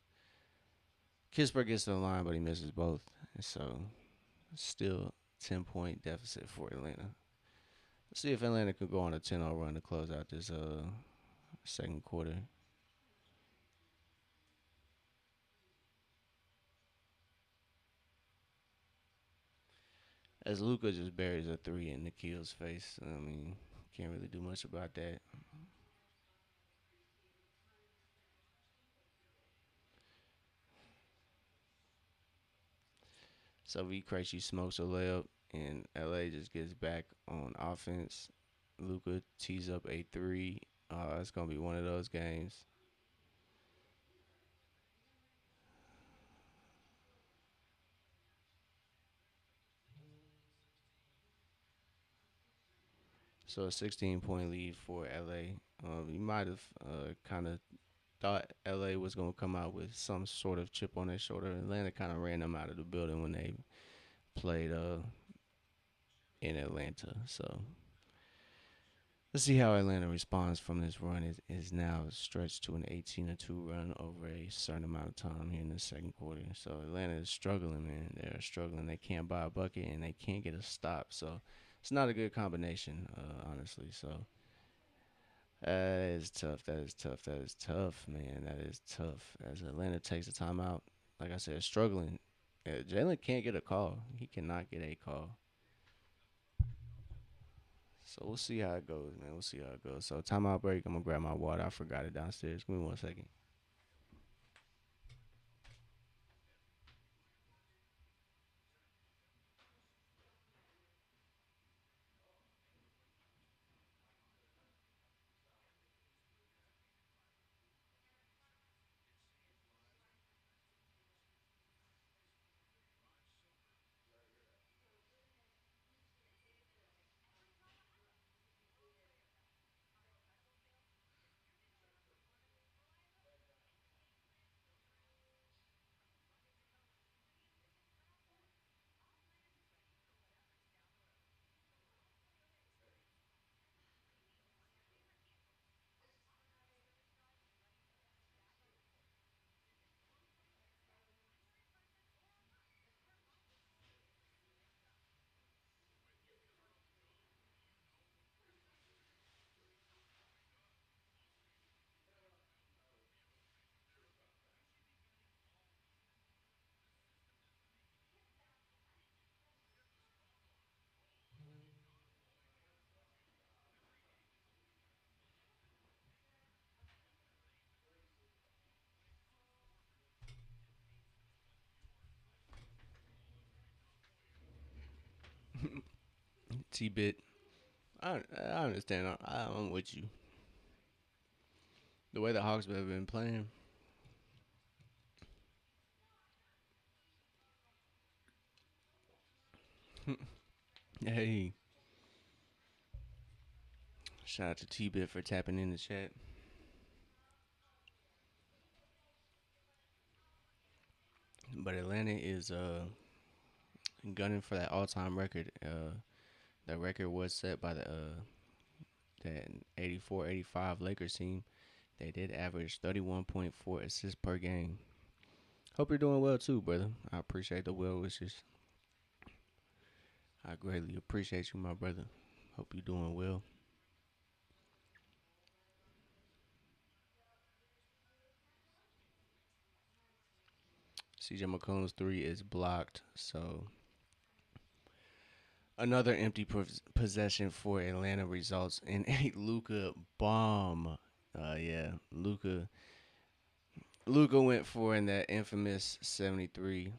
Kispert gets to the line, but he misses both. And so still 10-point deficit for Atlanta. Let's see if Atlanta could go on a 10-0 run to close out this second quarter. As Luca just buries a three in Nikhil's face. I mean, can't really do much about that. So V Krejci smokes a layup, and LA just gets back on offense. Luca tees up a three. It's gonna be one of those games. So a 16-point lead for LA. You might have kind of thought LA was gonna come out with some sort of chip on their shoulder. Atlanta kind of ran them out of the building when they played in Atlanta. So let's see how Atlanta responds from this run. It is now stretched to an 18-2 run over a certain amount of time here in the second quarter. So Atlanta is struggling, man. They're struggling. They can't buy a bucket and they can't get a stop. So it's not a good combination, honestly. So that is tough. That is tough. That is tough, man. That is tough. As Atlanta takes a timeout, like I said, struggling. Jalen can't get a call. He cannot get a call. So we'll see how it goes, man. We'll see how it goes. So timeout break. I'm gonna grab my water. I forgot it downstairs. Give me 1 second. T bit. I understand. I'm with you. The way the Hawks have been playing. Hey, shout out to T bit for tapping in the chat. But Atlanta is gunning for that all-time record. That record was set by that 84-85 Lakers team. They did average 31.4 assists per game. Hope you're doing well too, brother. I appreciate the well wishes. I greatly appreciate you, my brother. Hope you're doing well. CJ McCollum's three is blocked. So another empty possession for Atlanta results in a Luca bomb. Yeah, Luca went for in that infamous 73.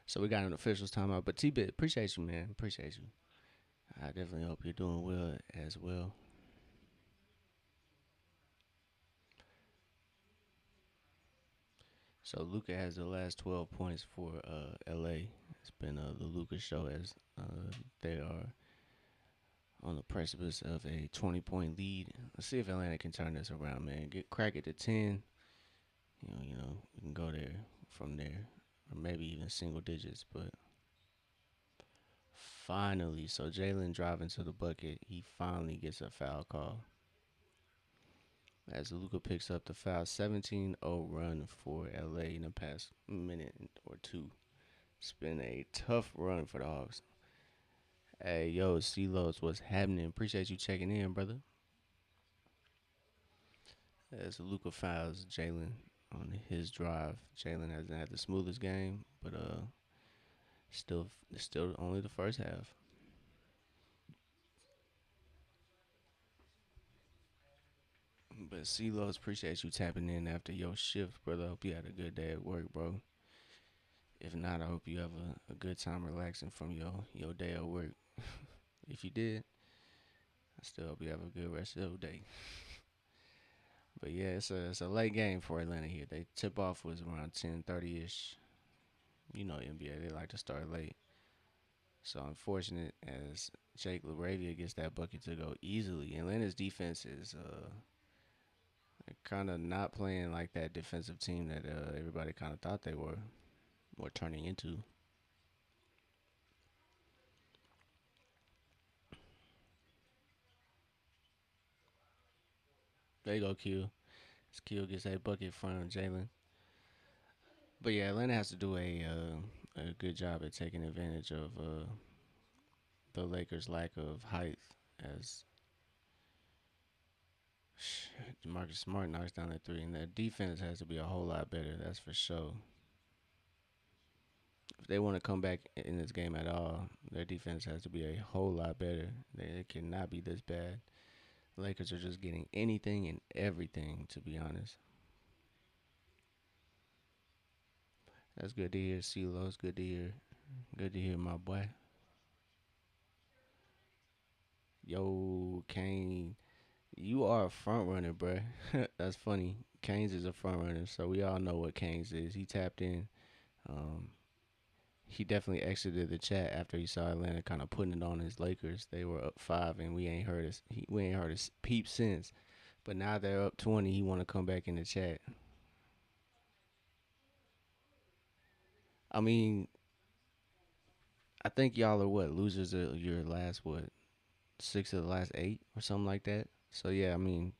So we got an officials timeout. But T-Bit, appreciate you, man. Appreciate you. I definitely hope you're doing well as well. So Luca has the last 12 points for LA. It's been the Luca show as they are on the precipice of a 20-point lead. Let's see if Atlanta can turn this around, man. Get crack it to 10. We can go there from there, or maybe even single digits. But finally, so Jalen driving to the bucket, he finally gets a foul call as Luca picks up the foul. 17-0 run for LA in the past minute or two. It's been a tough run for the Hawks. Hey, yo, C-Los, what's happening? Appreciate you checking in, brother. As Luca fouls Jalen on his drive. Jalen hasn't had the smoothest game, but still only the first half. But C-Los, appreciate you tapping in after your shift, brother. Hope you had a good day at work, bro. If not, I hope you have a good time relaxing from your day at work. If you did, I still hope you have a good rest of the day. But yeah, it's a late game for Atlanta here. They tip off was around 10:30 ish. You know NBA, they like to start late. So unfortunate as Jake LaRavia gets that bucket to go easily. Atlanta's defense is kind of not playing like that defensive team that everybody kind of thought they were turning into. There you go, Q. Q gets a bucket from Jalen. But yeah, Atlanta has to do a good job at taking advantage of the Lakers' lack of height as Marcus Smart knocks down that three, and their defense has to be a whole lot better. That's for sure. If they want to come back in this game at all, their defense has to be a whole lot better. They cannot be this bad. Lakers are just getting anything and everything, to be honest. That's good to hear, CeeLo. It's good to hear. Good to hear, my boy. Yo, Kane, you are a front runner, bruh. That's funny. Canes is a front runner, so we all know what Canes is. He tapped in. Um, he definitely exited the chat after he saw Atlanta kind of putting it on his Lakers. They were up 5, and we ain't heard his peep since. But now they're up 20. He want to come back in the chat. I mean, I think y'all are what losers of your last what 6 of the last 8 or something like that. So yeah, I mean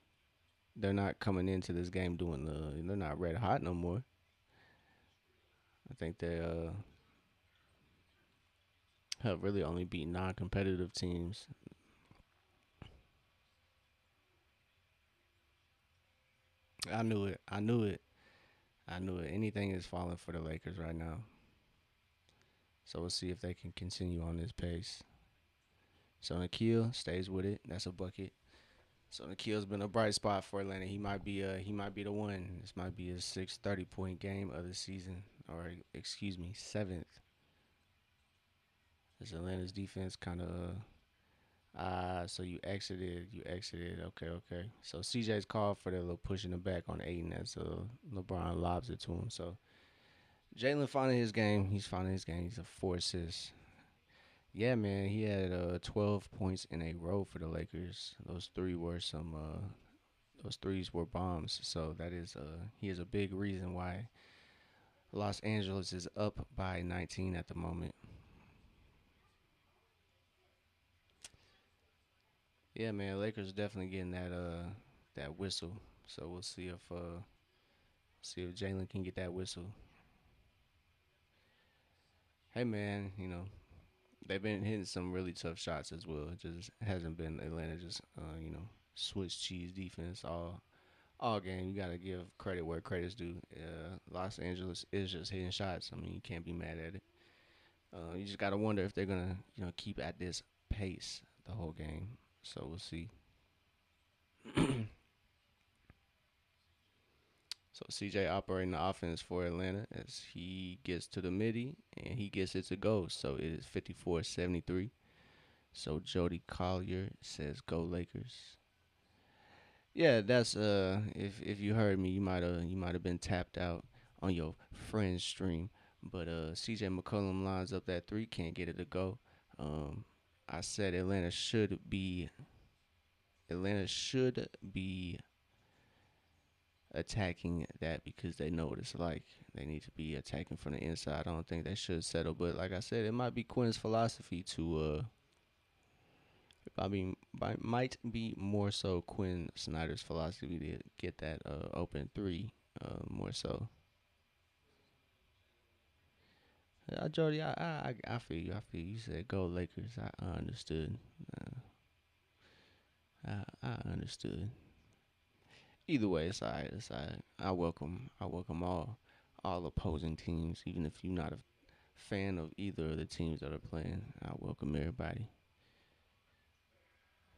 they're not coming into this game doing they're not red hot no more. I think they have really only beat non-competitive teams. I knew it. I knew it. I knew it. Anything is falling for the Lakers right now. So we'll see if they can continue on this pace. So Nikhil stays with it. That's a bucket. So Nikhil's been a bright spot for Atlanta. He might be the one. This might be his 6 30-point game of the season, or excuse me, seventh. As Atlanta's defense kind of so you exited. Okay, okay. So CJ's called for that little push in the back on Aiden as LeBron lobs it to him. So Jalen finding his game. He's finding his game. He's a 4 assists. Yeah, man. He had 12 points in a row for the Lakers. Those three were some Those threes were bombs. So that is he is a big reason why Los Angeles is up by 19 at the moment. Yeah, man, Lakers definitely getting that whistle. So we'll see if Jalen can get that whistle. Hey man, they've been hitting some really tough shots as well. It just hasn't been Atlanta just Swiss cheese defense all game. You gotta give credit where credit's due. Los Angeles is just hitting shots. I mean, you can't be mad at it. You just gotta wonder if they're gonna keep at this pace the whole game. So we'll see. So CJ operating the offense for Atlanta as he gets to the midi and he gets it to go. So it is 54-73. So Jody Collier says go Lakers. Yeah, that's if you heard me, you might have been tapped out on your friend's stream. But CJ McCollum lines up that three, can't get it to go. Um I said Atlanta should be attacking that because they know what it's like. They need to be attacking from the inside. I don't think they should settle. But like I said, it might be Quinn's philosophy to might be more so Quinn Snyder's philosophy to get that open three more so. Jody, I feel you. I feel you. You said go Lakers. I understood. I understood. Either way, it's alright. It's alright. I welcome all opposing teams, even if you're not a fan of either of the teams that are playing. I welcome everybody.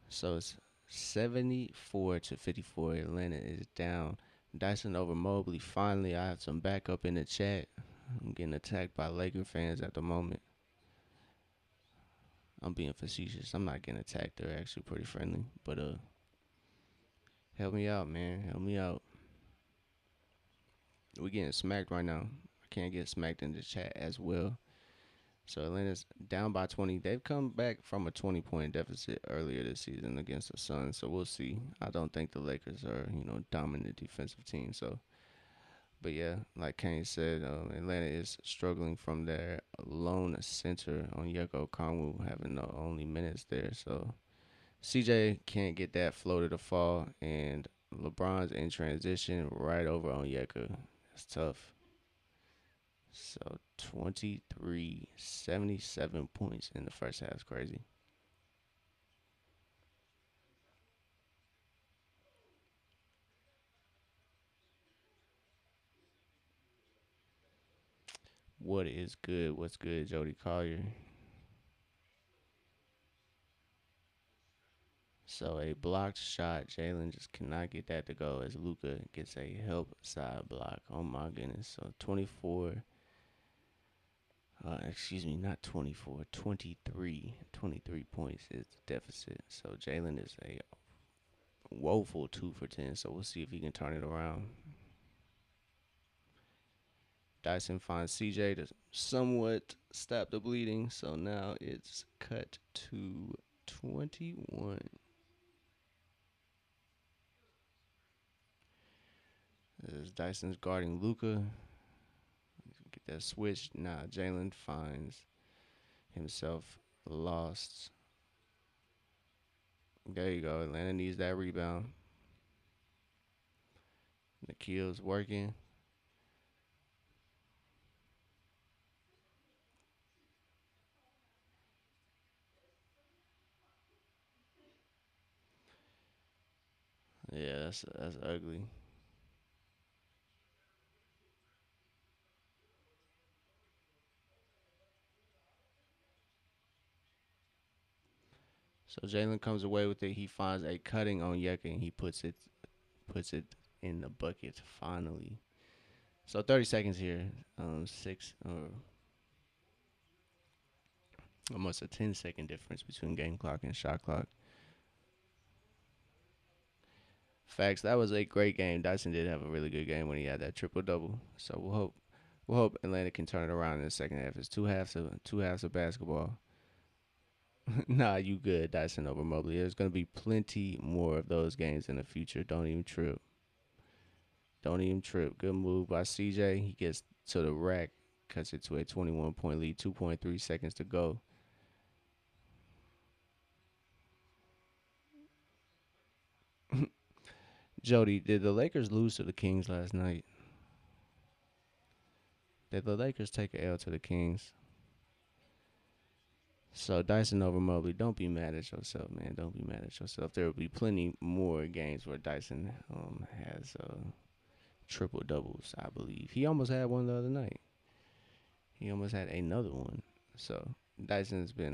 So it's 74-54. Atlanta is down. Dyson over Mobley. Finally, I have some backup in the chat. I'm getting attacked by Laker fans at the moment. I'm being facetious. I'm not getting attacked. They're actually pretty friendly. But help me out, man. Help me out. We getting smacked right now. I can't get smacked in the chat as well. So Atlanta's down by 20. They've come back from a 20-point deficit earlier this season against the Suns. So we'll see. I don't think the Lakers are, dominant defensive team. So, but yeah, like Kane said, Atlanta is struggling from their lone center on Yeko Konwu having the only minutes there. So CJ can't get that floater to fall, and LeBron's in transition right over on Yeka. That's tough. So 23, 77 points in the first half is crazy. What is good? What's good, Jody Collier? So a blocked shot. Jalen just cannot get that to go as Luca gets a help side block. Oh my goodness. So 24. Excuse me, not 24, 23. 23 points is the deficit. So Jalen is a woeful 2 for 10. So we'll see if he can turn it around. Dyson finds CJ to somewhat stop the bleeding. So now it's cut to 21. As Dyson's guarding Luca. Get that switch. Nah, Jalen finds himself lost. There you go. Atlanta needs that rebound. Nikhil's working. Yeah, that's ugly. So Jalen comes away with it. He finds a cutting on Yeka and he puts it in the bucket finally. So 30 seconds here. Six or almost a 10-second difference between game clock and shot clock. Facts. That was a great game. Dyson did have a really good game when he had that triple double. So we'll hope Atlanta can turn it around in the second half. It's two halves of basketball. Nah, you good, Dyson over Mobley. There's gonna be plenty more of those games in the future. Don't even trip. Don't even trip. Good move by CJ. He gets to the rack, cuts it to a 21-point lead. 2.3 seconds to go. Jody, did the Lakers lose to the Kings last night? Did the Lakers take a L to the Kings? So Dyson over Mobley, don't be mad at yourself, man. Don't be mad at yourself. There will be plenty more games where Dyson has triple doubles. I believe he almost had one the other night. He almost had another one. So Dyson's been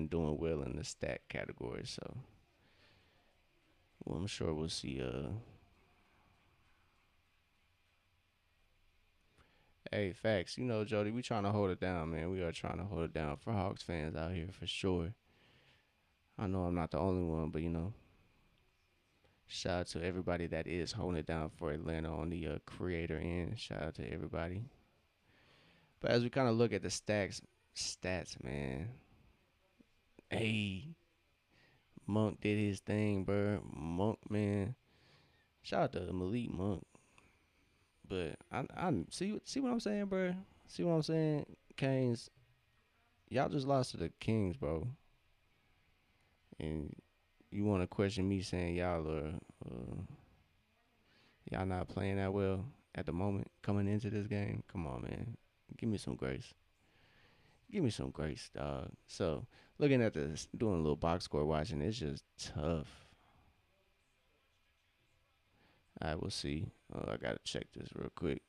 doing well in the stat category. So well, I'm sure we'll see. Hey, facts. You know, Jody, we trying to hold it down, man. We are trying to hold it down for Hawks fans out here for sure. I know I'm not the only one, but shout out to everybody that is holding it down for Atlanta on the creator end. Shout out to everybody. But as we kind of look at the stats, man. Hey, Monk did his thing, bro. Monk, man. Shout out to Malik Monk. But I see what I'm saying, bro. See what I'm saying, Canes. Y'all just lost to the Kings, bro. And you want to question me saying y'all not playing that well at the moment coming into this game? Come on, man. Give me some grace. Give me some grace, dog. So looking at this, doing a little box score watching, it's just tough. All right, we'll see. I gotta check this real quick.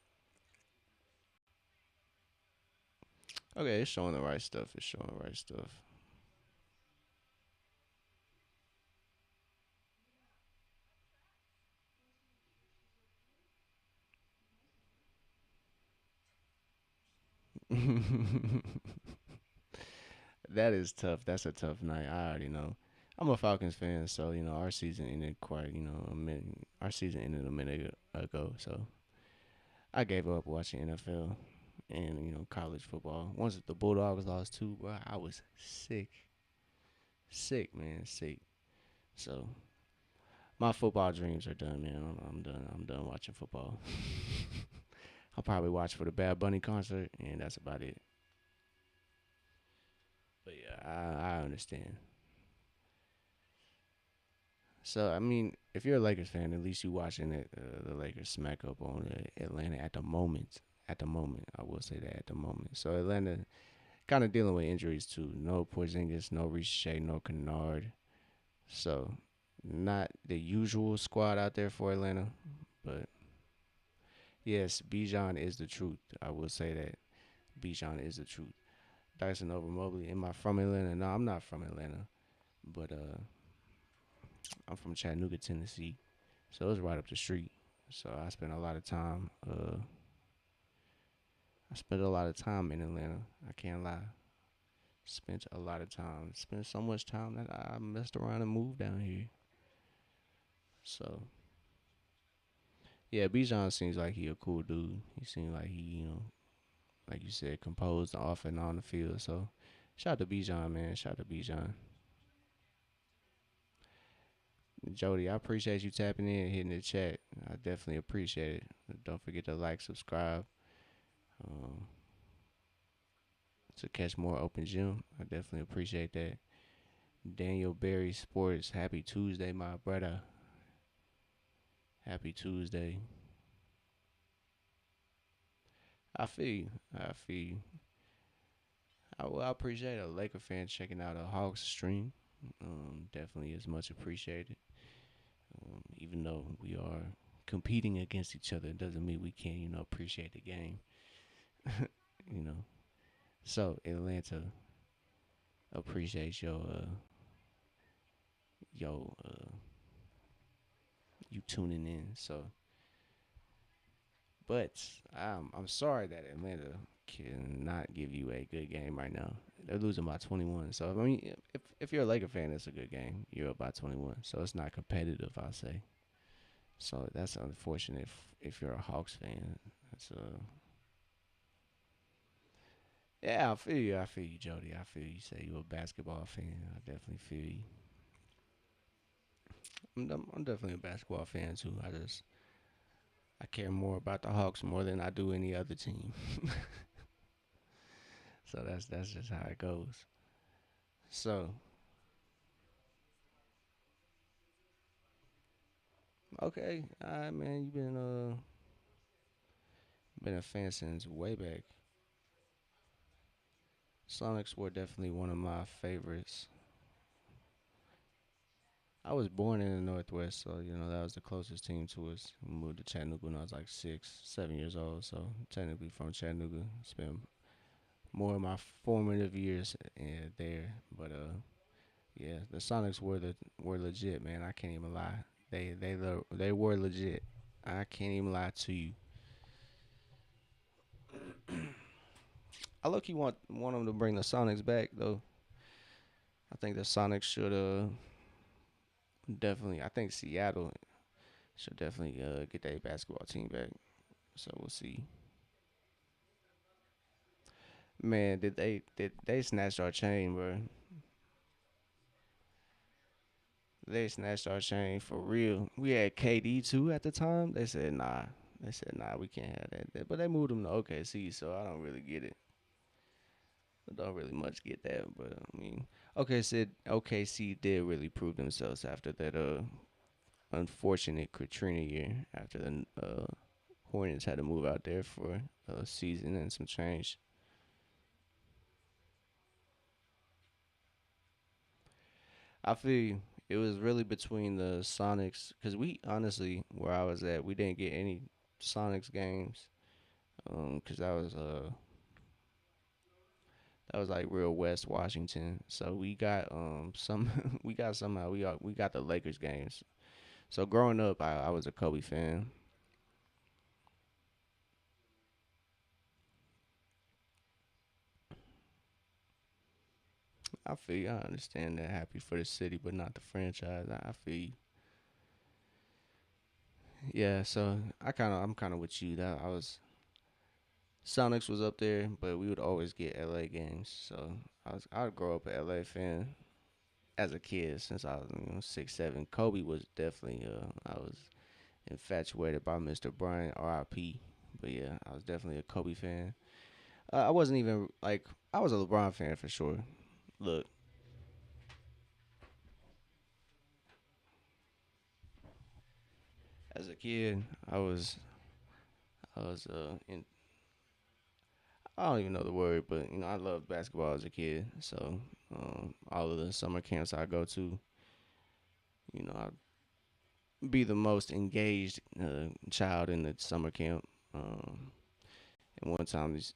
Okay, it's showing the right stuff. It's showing the right stuff. That is tough. That's a tough night. I already know. I'm a Falcons fan, so our season ended quite a minute. Our season ended a minute ago, so I gave up watching NFL and college football. Once the Bulldogs lost too, bro, I was sick, sick, man, sick. So my football dreams are done, man. I'm done. I'm done watching football. I'll probably watch for the Bad Bunny concert, and that's about it. But yeah, I understand. So I mean, if you're a Lakers fan, at least you watching the Lakers smack up on Atlanta at the moment. At the moment, I will say that at the moment. So Atlanta kind of dealing with injuries too. No Porzingis, no Riche, no Kennard. So not the usual squad out there for Atlanta, but yes, Bijan is the truth. I will say that Bijan is the truth. Dyson over Mobley. Am I from Atlanta? No, I'm not from Atlanta, but I'm from Chattanooga, Tennessee. So it's right up the street. So I spent a lot of time. I spent a lot of time in Atlanta. I can't lie. Spent a lot of time. Spent so much time that I messed around and moved down here. So yeah, Bijan seems like he a cool dude. He seems like he, like you said, composed off and on the field. So shout out to Bijan, man. Shout out to Bijan. Jody, I appreciate you tapping in, hitting the chat. I definitely appreciate it. Don't forget to like, subscribe, um, to catch more open gym. I definitely appreciate that. Daniel Berry Sports, happy Tuesday, my brother. Happy Tuesday. I feel you. I feel you. I appreciate a Laker fan checking out a Hawks stream. Definitely is much appreciated. Even though we are competing against each other, it doesn't mean we can't, appreciate the game. you know. So Atlanta appreciates your you tuning in. So, but I'm sorry that Atlanta cannot give you a good game right now. They're losing by 21. So I mean, if you're a Laker fan, it's a good game. You're up by 21, so it's not competitive. I'll say. So that's unfortunate if you're a Hawks fan. That's Yeah, I feel you. I feel you, Jody. I feel you. Say you a basketball fan. I definitely feel you. I'm definitely a basketball fan too. I care more about the Hawks more than I do any other team. So that's just how it goes. So okay, all right, man. You've been a fan since way back. Sonics were definitely one of my favorites. I was born in the Northwest, so that was the closest team to us. We moved to Chattanooga when I was like 6, 7 years old. So technically from Chattanooga, spent more of my formative years there. But yeah, the Sonics were legit, man. I can't even lie. They were legit. I can't even lie to you. I look, you want them to bring the Sonics back though. I think the Sonics should definitely. I think Seattle should definitely get their basketball team back. So we'll see. Man, did they snatched our chain, bro? They snatched our chain for real. We had KD too at the time. They said nah. They said nah, we can't have that. But they moved him to OKC, so I don't really get it. I don't really much get that. But I mean, OKC did really prove themselves after that unfortunate Katrina year. After the Hornets had to move out there for a season and some change. I feel you. It was really between the Sonics because we honestly, where I was at, we didn't get any Sonics games. Because that was like real West Washington. So we got we got somehow we got the Lakers games. So growing up, I was a Kobe fan. I feel you. I understand that. Happy for the city, but not the franchise. I feel you. Yeah. So I'm kind of with you. That I was Sonics was up there, but we would always get LA games. So I'd grow up an LA fan as a kid since I was 6, 7. Kobe was definitely I was infatuated by Mr. Bryant, R.I.P. But yeah, I was definitely a Kobe fan. I wasn't even like I was a LeBron fan for sure. Look, as a kid, I was in I don't even know the word, but I loved basketball as a kid. So all of the summer camps I go to, I'd be the most engaged child in the summer camp. Um, and one time, these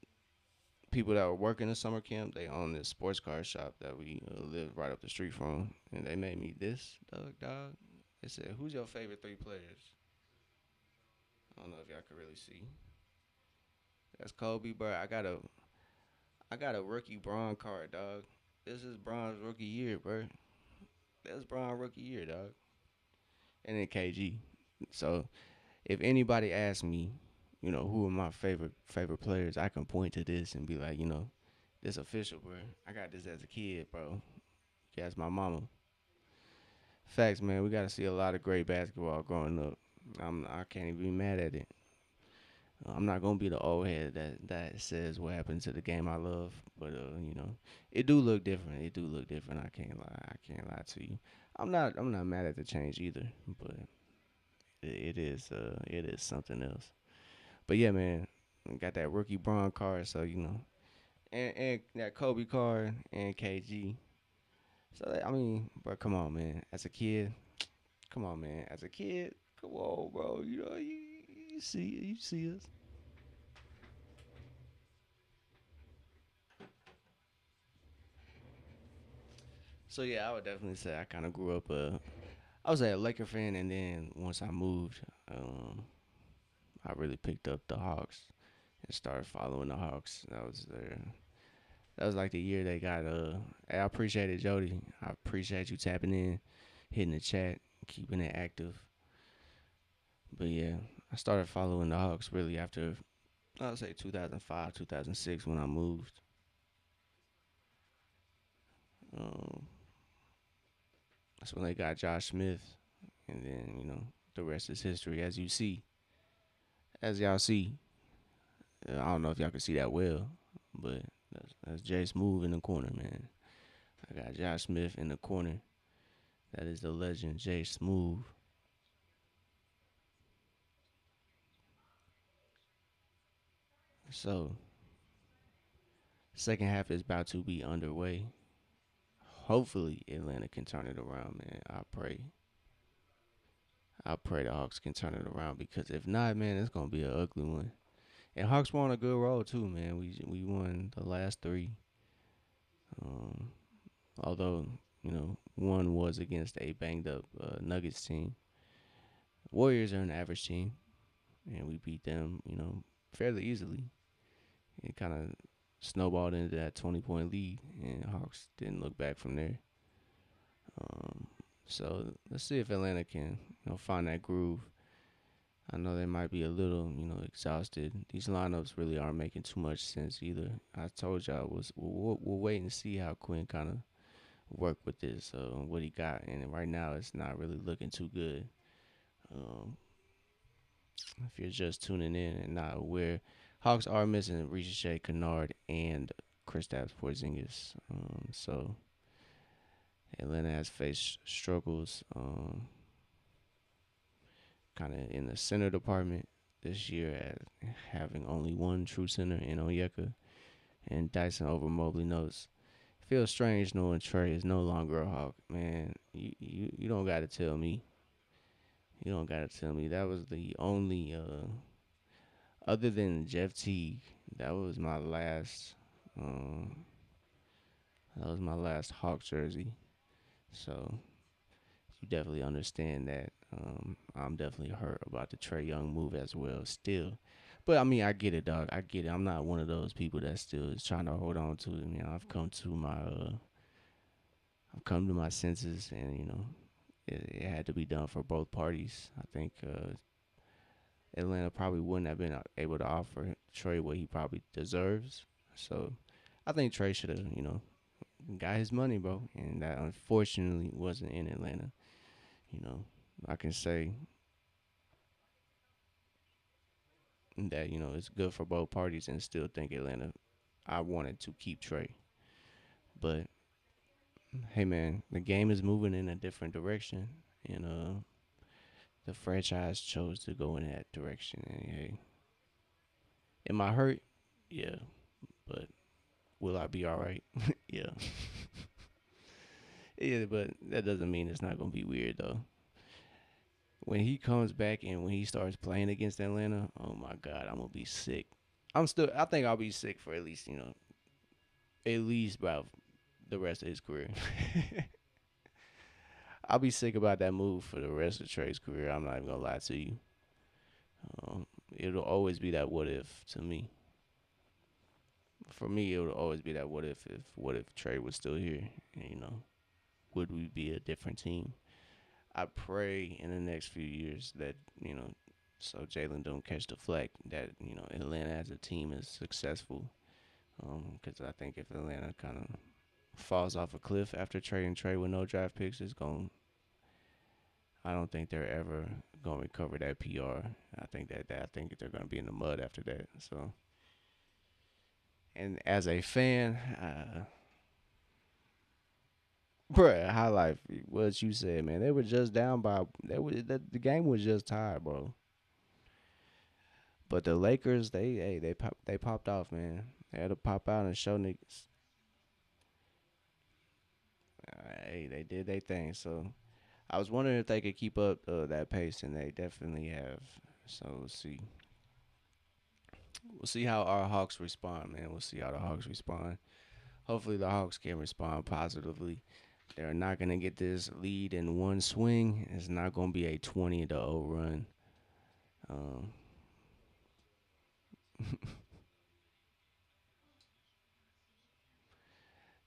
people that were working the summer camp, they owned this sports car shop that we lived right up the street from, and they made me this dog. They said, "Who's your favorite three players?" I don't know if y'all can really see. That's Kobe, bro. I got a rookie Braun card, dog. This is Braun's rookie year, bro. That's Braun rookie year, dog. And then KG. So if anybody asks me, who are my favorite players, I can point to this and be like, this official, bro. I got this as a kid, bro. You ask my mama. Facts, man. We got to see a lot of great basketball growing up. I can't even be mad at it. I'm not gonna be the old head that says what happened to the game I love, but it do look different. It do look different. I can't lie. I can't lie to you. I'm not mad at the change either, but it is something else. But yeah, man, got that rookie Braun card, so and that Kobe card and KG. So I mean, bro, come on, man. As a kid, come on, man. As a kid, come on, bro. You see us. So yeah, I would definitely say I kind of grew up. I was a Laker fan, and then once I moved, I really picked up the Hawks and started following the Hawks. That was like the year they got. Hey, I appreciate it, Jody. I appreciate you tapping in, hitting the chat, keeping it active. But yeah, I started following the Hawks really after I would say 2005, 2006 when I moved. Um, that's when they got Josh Smith, and then the rest is history, as y'all see. I don't know if y'all can see that well, but that's Jay Smooth in the corner, man. I got Josh Smith in the corner. That is the legend Jay Smooth. So, second half is about to be underway. Hopefully, Atlanta can turn it around, man. I pray. I pray the Hawks can turn it around because if not, man, it's gonna be an ugly one. And Hawks were on a good roll too, man. We won the last three. Um, although one was against a banged up Nuggets team. Warriors are an average team, and we beat them, fairly easily. It kind of snowballed into that 20-point lead, and Hawks didn't look back from there. Um, so let's see if Atlanta can, find that groove. I know they might be a little, exhausted. These lineups really aren't making too much sense either. I told y'all we'll wait and see how Quinn kind of work with this, what he got, and right now it's not really looking too good. Um, if you're just tuning in and not aware, Hawks are missing Ricochet, Kennard, and Kristaps Porzingis. So Atlanta has faced struggles, kind of in the center department this year, at having only one true center in Onyeka, and Dyson over Mobley notes. Feels strange knowing Trey is no longer a Hawk, man. You don't gotta tell me. You don't gotta tell me. That was the only other than Jeff Teague, that was my last um Hawk jersey. So you definitely understand that. I'm definitely hurt about the Trey Young move as well still. But I mean, I get it, dog. I get it. I'm not one of those people that still is trying to hold on to it. I've come to my senses, and it had to be done for both parties. I think Atlanta probably wouldn't have been able to offer Trey what he probably deserves. So I think Trey should have, got his money, bro. And that unfortunately wasn't in Atlanta. You know, I can say that, it's good for both parties and still think Atlanta, I wanted to keep Trey. But hey, man, the game is moving in a different direction. And the franchise chose to go in that direction. And hey, am I hurt? Yeah. But will I be all right? Yeah. Yeah, but that doesn't mean it's not gonna be weird though. When he comes back and when he starts playing against Atlanta, oh my God, I'm gonna be sick. I think I'll be sick for at least about the rest of his career. I'll be sick about that move for the rest of Trey's career. I'm not even gonna lie to you. It'll always be that what if to me. For me, it'll always be that what if Trey was still here, and, would we be a different team? I pray in the next few years that so Jalen don't catch the flack that Atlanta as a team is successful. Because I think if Atlanta kind of falls off a cliff after trading Trey with no draft picks, it's going. I don't think they're ever gonna recover that PR. I think they're gonna be in the mud after that. So, and as a fan, bruh, highlight what you said, man. They were just down by. The game was just tied, bro. But the Lakers, they popped off, man. They had to pop out and show niggas. Hey, they did their thing. So I was wondering if they could keep up that pace, and they definitely have. So we'll see. We'll see how our Hawks respond, man. We'll see how the Hawks respond. Hopefully, the Hawks can respond positively. They're not gonna get this lead in one swing. It's not gonna be a 20-0 run. Um,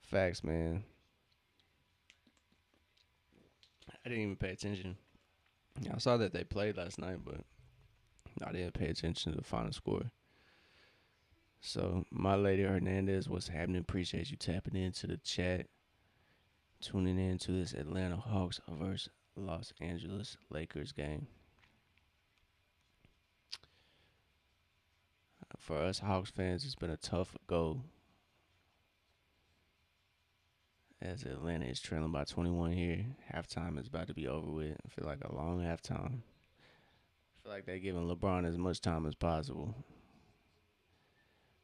Facts, man. I didn't even pay attention. I saw that they played last night, but I didn't pay attention to the final score. So, my lady Hernandez, what's happening? Appreciate you tapping into the chat. tuning in to this Atlanta Hawks versus Los Angeles Lakers game. For us Hawks fans, it's been a tough go as Atlanta is trailing by 21 here. Halftime is about to be over with. I feel like a long halftime. I feel like they're giving LeBron as much time as possible.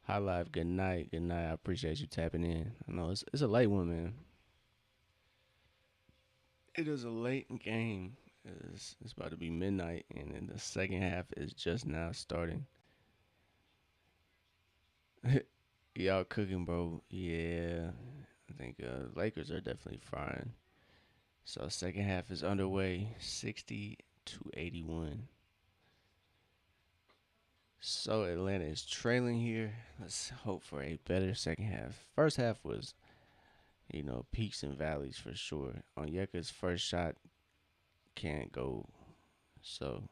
High Life, good night. Good night. I appreciate you tapping in. I know it's a late one, man. It is a late game. It's about to be midnight, and then the second half is just now starting. Y'all cooking, bro? Yeah, I think Lakers are definitely frying. So second half is underway, 60-81. So Atlanta is trailing here. Let's hope for a better second half. First half was, peaks and valleys for sure. Onyeka's first shot can't go. So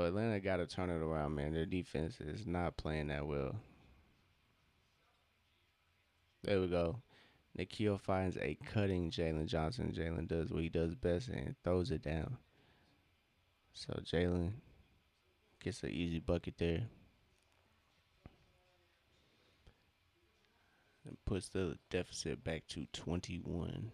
Atlanta got to turn it around, man. Their defense is not playing that well. There we go. Nikhil finds a cutting Jalen Johnson. Jalen does what he does best and throws it down. So Jalen gets an easy bucket there and puts the deficit back to 21.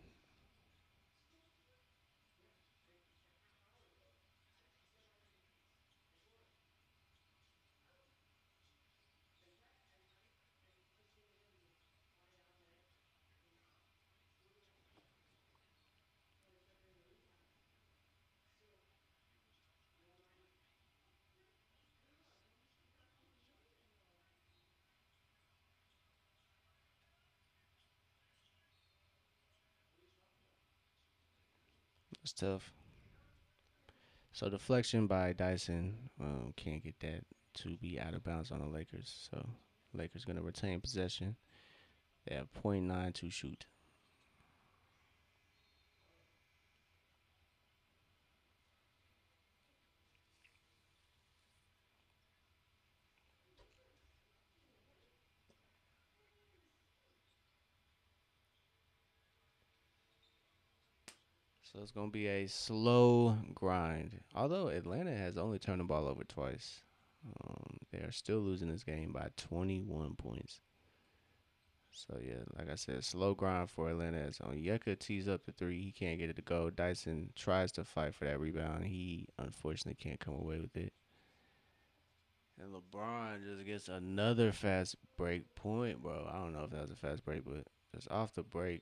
It's tough. So deflection by Dyson can't get that to be out of bounds on the Lakers. So Lakers gonna retain possession. They have .9 to shoot. So it's gonna be a slow grind. Although Atlanta has only turned the ball over twice, they are still losing this game by 21 points. So yeah, like I said, slow grind for Atlanta. As Onyeka tees up the three, he can't get it to go. Dyson tries to fight for that rebound. He unfortunately can't come away with it. And LeBron just gets another fast break point, bro. I don't know if that was a fast break, but just off the break.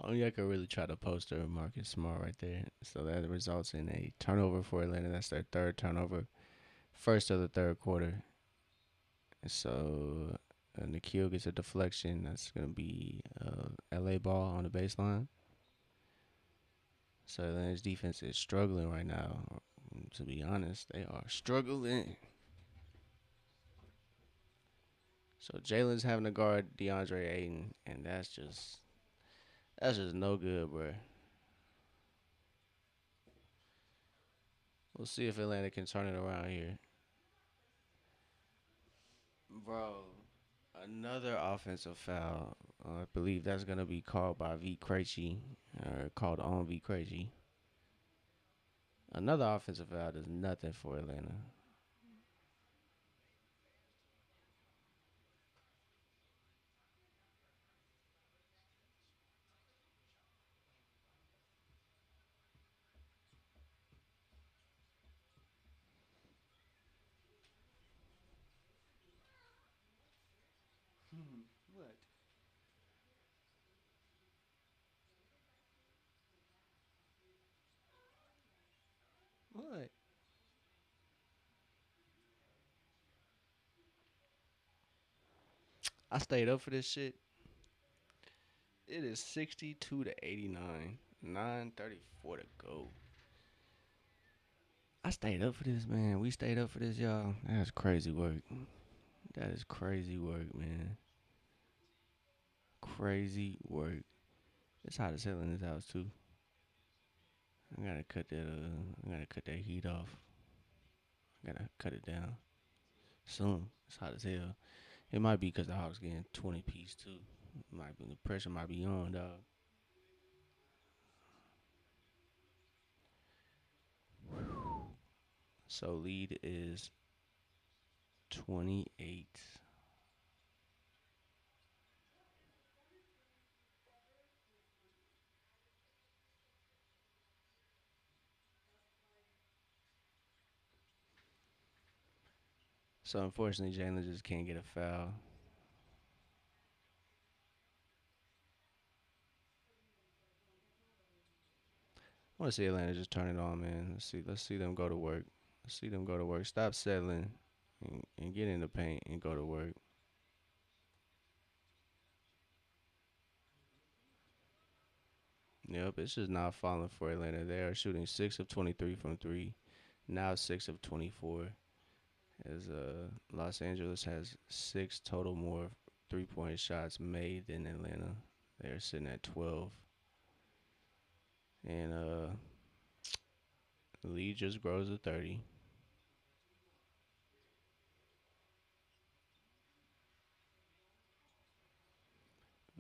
Onyeka really tried to poster Marcus Smart right there. So that results in a turnover for Atlanta. That's their third turnover. First of the third quarter. So Nikhil gets a deflection. That's going to be LA ball on the baseline. So Atlanta's defense is struggling right now. To be honest, they are struggling. So Jalen's having to guard DeAndre Ayton, and that's just no good, bro. We'll see if Atlanta can turn it around here. Bro, another offensive foul. I believe that's going to be called by V. Krejci, or called on V. Krejci. Another offensive foul does nothing for Atlanta. What? I stayed up for this shit. It is 62 to 89. 9:34 to go. I stayed up for this, man. We stayed up for this, y'all. That's crazy work. That is crazy work, man. Crazy work. It's hot as hell in this house too. I gotta cut that. I gotta cut that heat off. I gotta cut it down soon. It's hot as hell. It might be because the house getting 20 piece too. Might be the pressure might be on, dog. So lead is 28. So unfortunately, Jalen just can't get a foul. I want to see Atlanta just turn it on, man. Let's see. Let's see them go to work. Let's see them go to work. Stop settling and get in the paint and go to work. Yep, it's just not falling for Atlanta. They are shooting 6 of 23 from three, now 6 of 24. As Los Angeles has six total more 3-point shots made than Atlanta. They're sitting at 12, and the lead just grows to 30.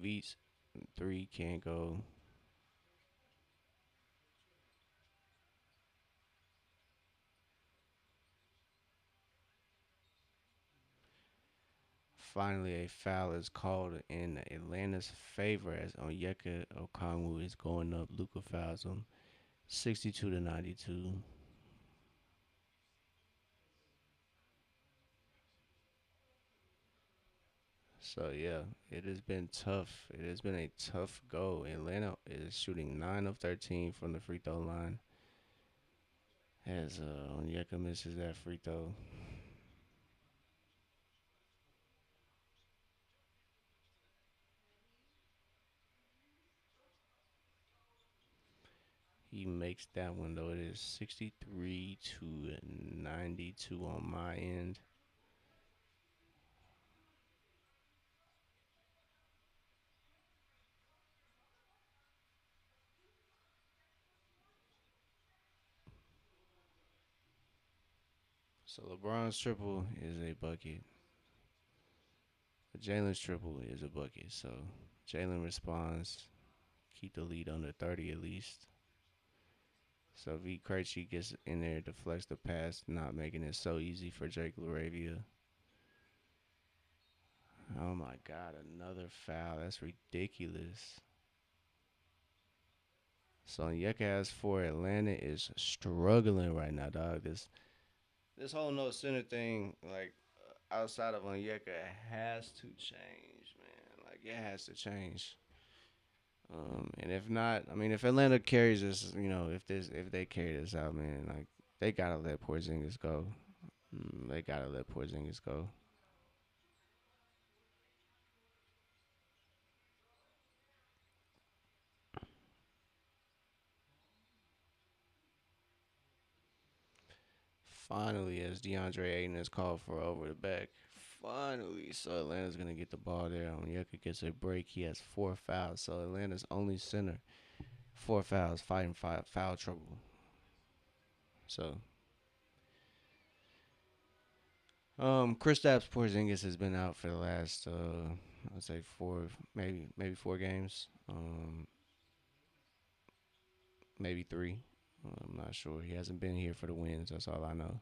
Veets three can't go. Finally, a foul is called in Atlanta's favor as Onyeka Okongwu is going up. Luka fouls him, 62 to 92. So yeah, it has been tough. It has been a tough go. Atlanta is shooting 9 of 13 from the free throw line as Onyeka misses that free throw. He makes that one though. It is 63 to 92 on my end. So LeBron's triple is a bucket. But Jalen's triple is a bucket. So Jalen responds, keep the lead under 30 at least. So V Krejci gets in there, deflects the pass, not making it so easy for Jake Laravia. Oh my God, another foul. That's ridiculous. So Onyeka has four. Atlanta is struggling right now, dog. This whole no center thing, like outside of Onyeka, has to change, man. Like it has to change. And if not, I mean, if Atlanta carries this, if they carry this out, man, like they gotta let Porzingis go. They gotta let Porzingis go. Finally, as DeAndre Ayton is called for over the back. Finally, so Atlanta's gonna get the ball there. Onyeka gets a break. He has four fouls. So Atlanta's only center, four fouls, fighting foul trouble. So, Kristaps Porzingis has been out for the last, I'd say four, maybe 4 games. Maybe three. I'm not sure. He hasn't been here for the wins. That's all I know.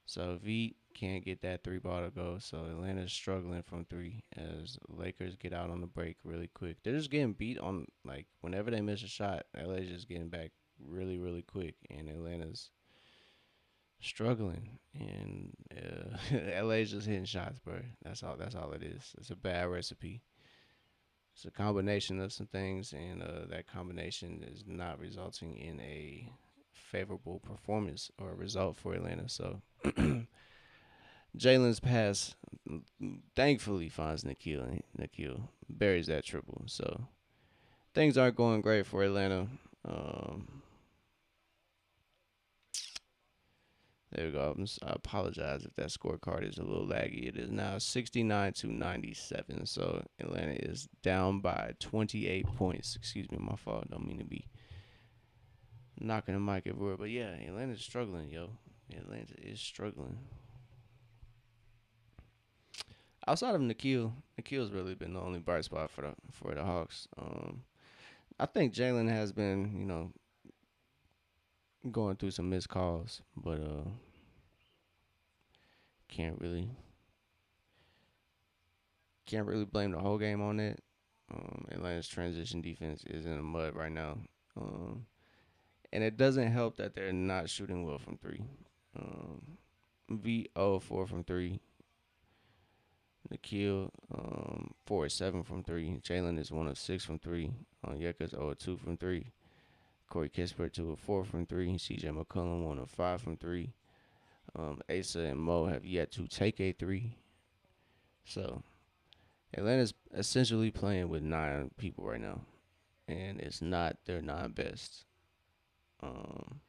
So V can't get that three ball to go. So Atlanta's struggling from three as Lakers get out on the break really quick. They're just getting beat on like whenever they miss a shot. LA's just getting back really really quick, and Atlanta's struggling. And LA's just hitting shots, bro. That's all. That's all it is. It's a bad recipe. It's a combination of some things, and that combination is not resulting in a favorable performance or result for Atlanta. So Jalen's pass thankfully finds Nikhil, and Nikhil buries that triple. So things aren't going great for Atlanta. Um, there we go. I apologize if that scorecard is a little laggy. It is now 69-97. So Atlanta is down by 28 points. Excuse me, my fault. Don't mean to be knocking the mic everywhere. But yeah, Atlanta's struggling, yo. Atlanta is struggling. Outside of Nikhil, Nikhil's really been the only bright spot for the Hawks. I think Jalen has been, going through some missed calls, but can't really can't really blame the whole game on it. Atlanta's transition defense is in the mud right now, um, and it doesn't help that they're not shooting well from three. Um, V 4 from three. Nikhil 4-7 from three. Jalen is 1 of 6 from three. Yeka's 0 2 from three. Corey Kispert 2 of 4 from three. CJ McCollum 1 of 5 from three. Asa and Mo have yet to take a three. So Atlanta's essentially playing with 9 people right now, and it's not their 9 best. Um,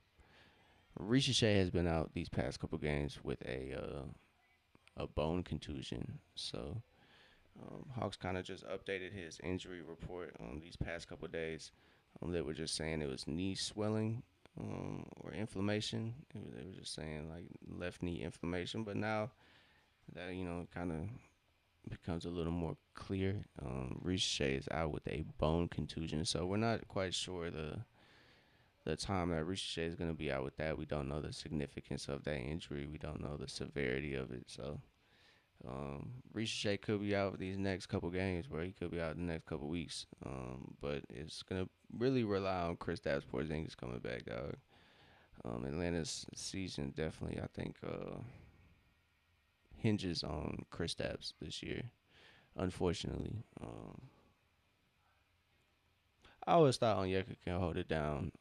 Shea has been out these past couple games with a bone contusion. So Hawks kind of just updated his injury report these past couple days. They were just saying it was knee swelling or inflammation. They were just saying like left knee inflammation, but now that kind of becomes a little more clear. Shea is out with a bone contusion, so we're not quite sure the time that Shea is going to be out with that. We don't know the significance of that injury. We don't know the severity of it. So Shea could be out these next couple games, bro. He could be out the next couple weeks. But it's gonna really rely on Kristaps Porzingis coming back, dog. Atlanta's season definitely, I think, hinges on Kristaps this year. Unfortunately, I always thought Onyeka can hold it down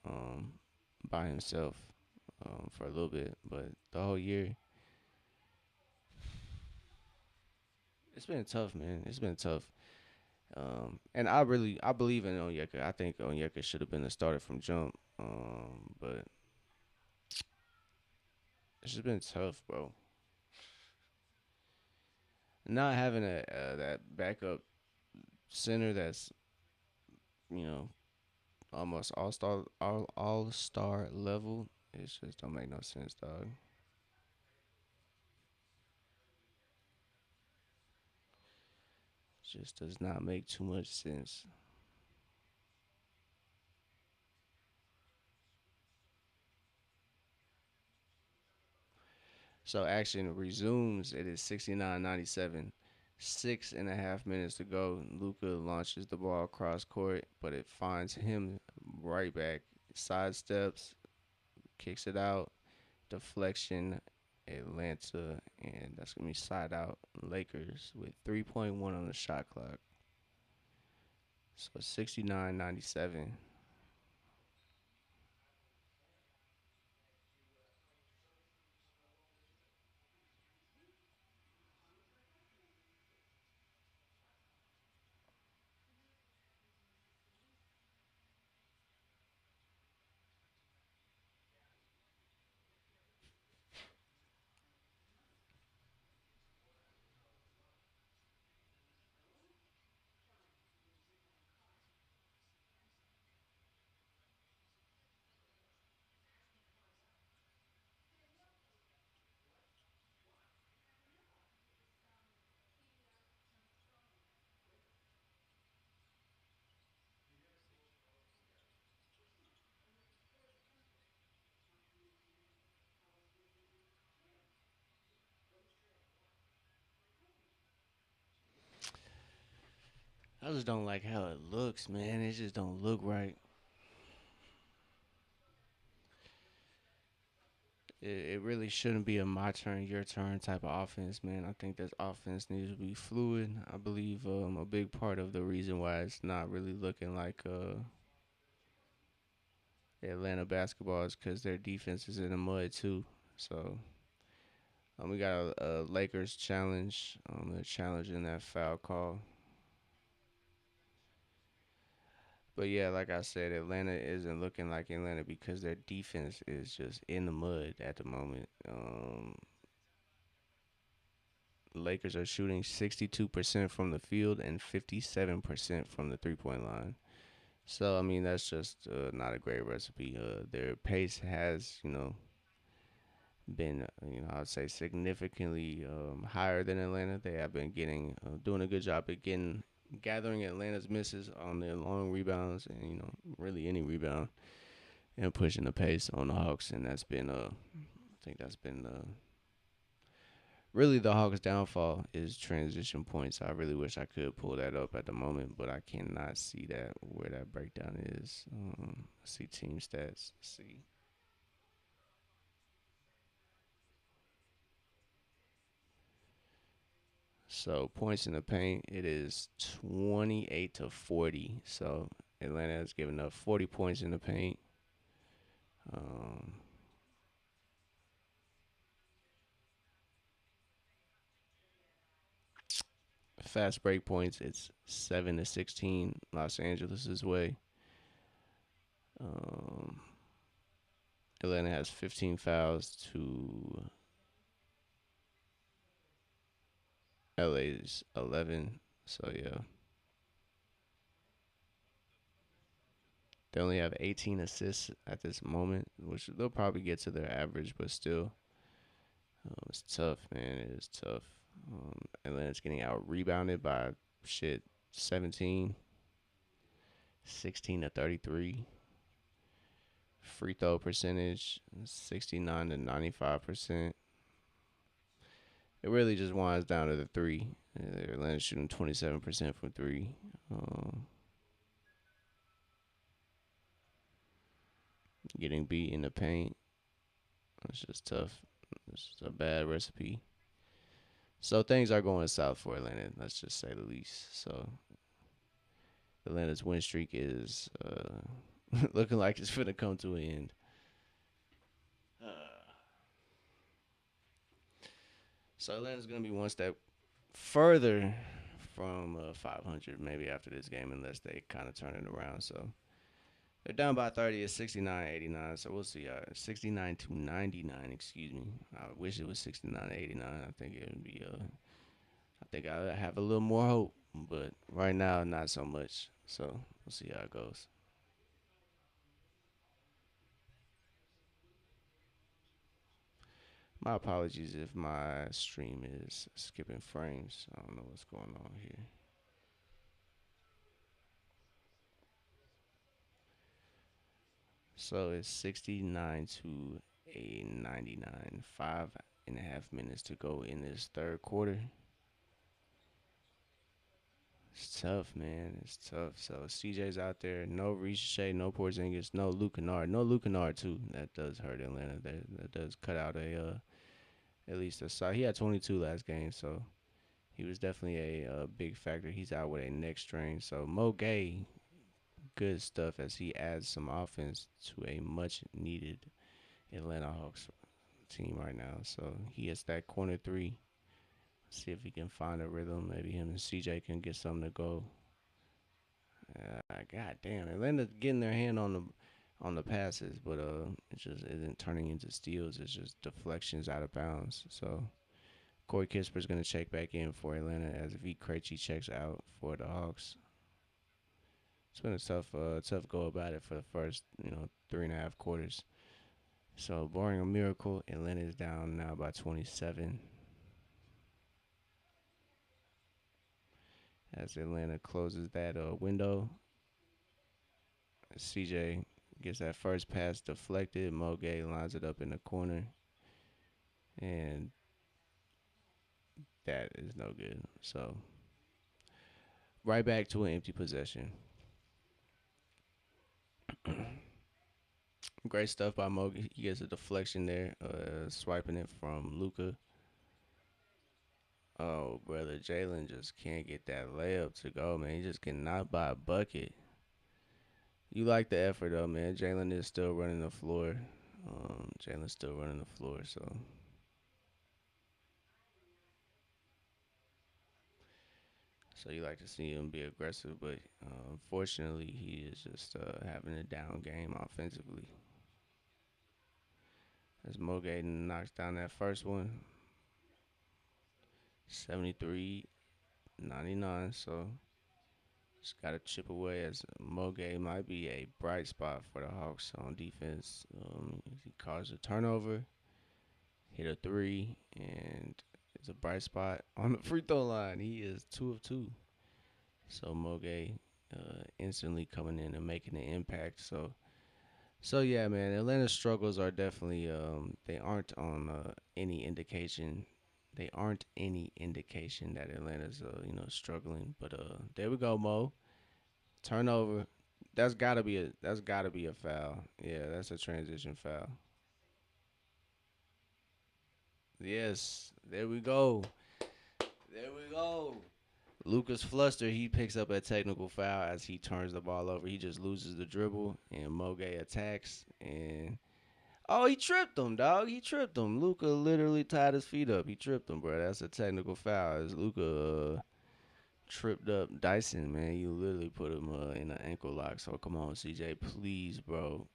by himself for a little bit, but the whole year it's been tough, man. It's been tough. And I believe in Onyeka. I think Onyeka should have been the starter from jump. But it's just been tough, bro. Not having a that backup center that's you know almost all star level. It just don't make no sense, dog. Just does not make too much sense. So action resumes. It is 69-97. 6.5 minutes to go. Luca launches the ball across court, but it finds him right back. Sidesteps, kicks it out. Deflection, Atlanta, and that's gonna be side out Lakers with 3.1 on the shot clock. So 69-97. I just don't like how it looks, man. It just don't look right. It really shouldn't be a my turn, your turn type of offense, man. I think this offense needs to be fluid. I believe a big part of the reason why it's not really looking like Atlanta basketball is because their defense is in the mud too. So We got a Lakers challenge. They're challenging that foul call. But yeah, like I said, Atlanta isn't looking like Atlanta because their defense is just in the mud at the moment. Lakers are shooting 62% from the field and 57% from the 3 point line. So I mean that's just not a great recipe. Their pace has been I'd say significantly higher than Atlanta. They have been getting doing a good job at getting gathering Atlanta's misses on their long rebounds and really any rebound and pushing the pace on the Hawks, and that's been I think that's been really the Hawks' downfall is transition points. I really wish I could pull that up at the moment, but I cannot see that where that breakdown is. Let's see team stats. Let's see. So points in the paint, it is 28-40. So Atlanta has given up 40 points in the paint. Um, Fast break points, it's 7-16 Los Angeles' way. Um, Atlanta has 15 fouls to LA's 11. So yeah, they only have 18 assists at this moment, which they'll probably get to their average, but still, it's tough, man. It is tough. Atlanta's getting out rebounded by shit 17, 16-33. Free throw percentage 69-95%. It really just winds down to the three. Atlanta's shooting 27% from three. Getting beat in the paint. It's just tough. It's just a bad recipe. So things are going south for Atlanta. Let's just say the least. So Atlanta's win streak is looking like it's going to come to an end. So Atlanta's going to be one step further from 500 maybe after this game unless they kind of turn it around. So they're down by 30. It's 69-89. So we'll see. 69-99. Excuse me. I wish it was 69-89. I think it would be. I think I have a little more hope, but right now not so much. So we'll see how it goes. My apologies if my stream is skipping frames. I don't know what's going on here. So it's 69 to a 99. 5.5 minutes to go in this third quarter. It's tough, man. It's tough. So CJ's out there. No Ricochet, no Porzingis, no Luke Kennard. No Luke Kennard, too. That does hurt Atlanta. That does cut out at least a side. He had 22 last game, so he was definitely a big factor. He's out with a neck strain. So Mo Gay, good stuff as he adds some offense to a much needed Atlanta Hawks team right now. So he hits that corner three. See if he can find a rhythm. Maybe him and CJ can get something to go. God damn, Atlanta's getting their hand on the passes, but it just isn't turning into steals. It's just deflections out of bounds. So Corey Kisper's gonna check back in for Atlanta as V Krejci checks out for the Hawks. It's been a tough go about it for the first 3.5 quarters. So barring a miracle, Atlanta is down now by 27 as Atlanta closes that window. CJ gets that first pass deflected. Mo Gay lines it up in the corner, and that is no good. So right back to an empty possession. Great stuff by Mo. He gets a deflection there, swiping it from Luca. Oh, brother, Jalen just can't get that layup to go, man. He just cannot buy a bucket. You like the effort, though, man. Jalen is still running the floor. Jalen's still running the floor, so So you like to see him be aggressive, but unfortunately, he is just having a down game offensively. As Mo Gaden knocks down that first one, 73-99. So just got to chip away as Moge might be a bright spot for the Hawks on defense. He caused a turnover, hit a three, and it's a bright spot on the free throw line. He is 2 of 2. So Moge instantly coming in and making an impact. So yeah, man, Atlanta's struggles are definitely they aren't on any indication. They aren't any indication that Atlanta's struggling. But there we go, Mo. Turnover. That's gotta be a foul. Yeah, that's a transition foul. Yes, there we go. There we go. Lucas Fluster, he picks up a technical foul as he turns the ball over. He just loses the dribble, and Moge attacks. And oh, he tripped him, dog. He tripped him. Luca literally tied his feet up. He tripped him, bro. That's a technical foul. As Luca tripped up Dyson, man, you literally put him in an ankle lock. So come on, CJ, please, bro.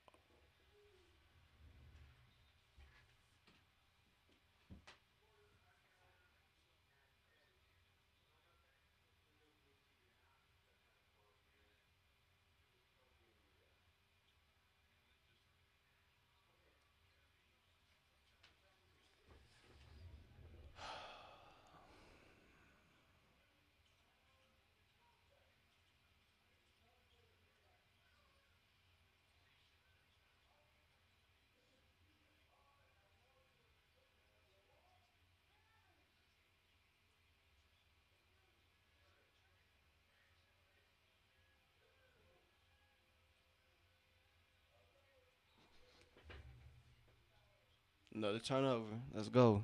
Another turnover. Let's go.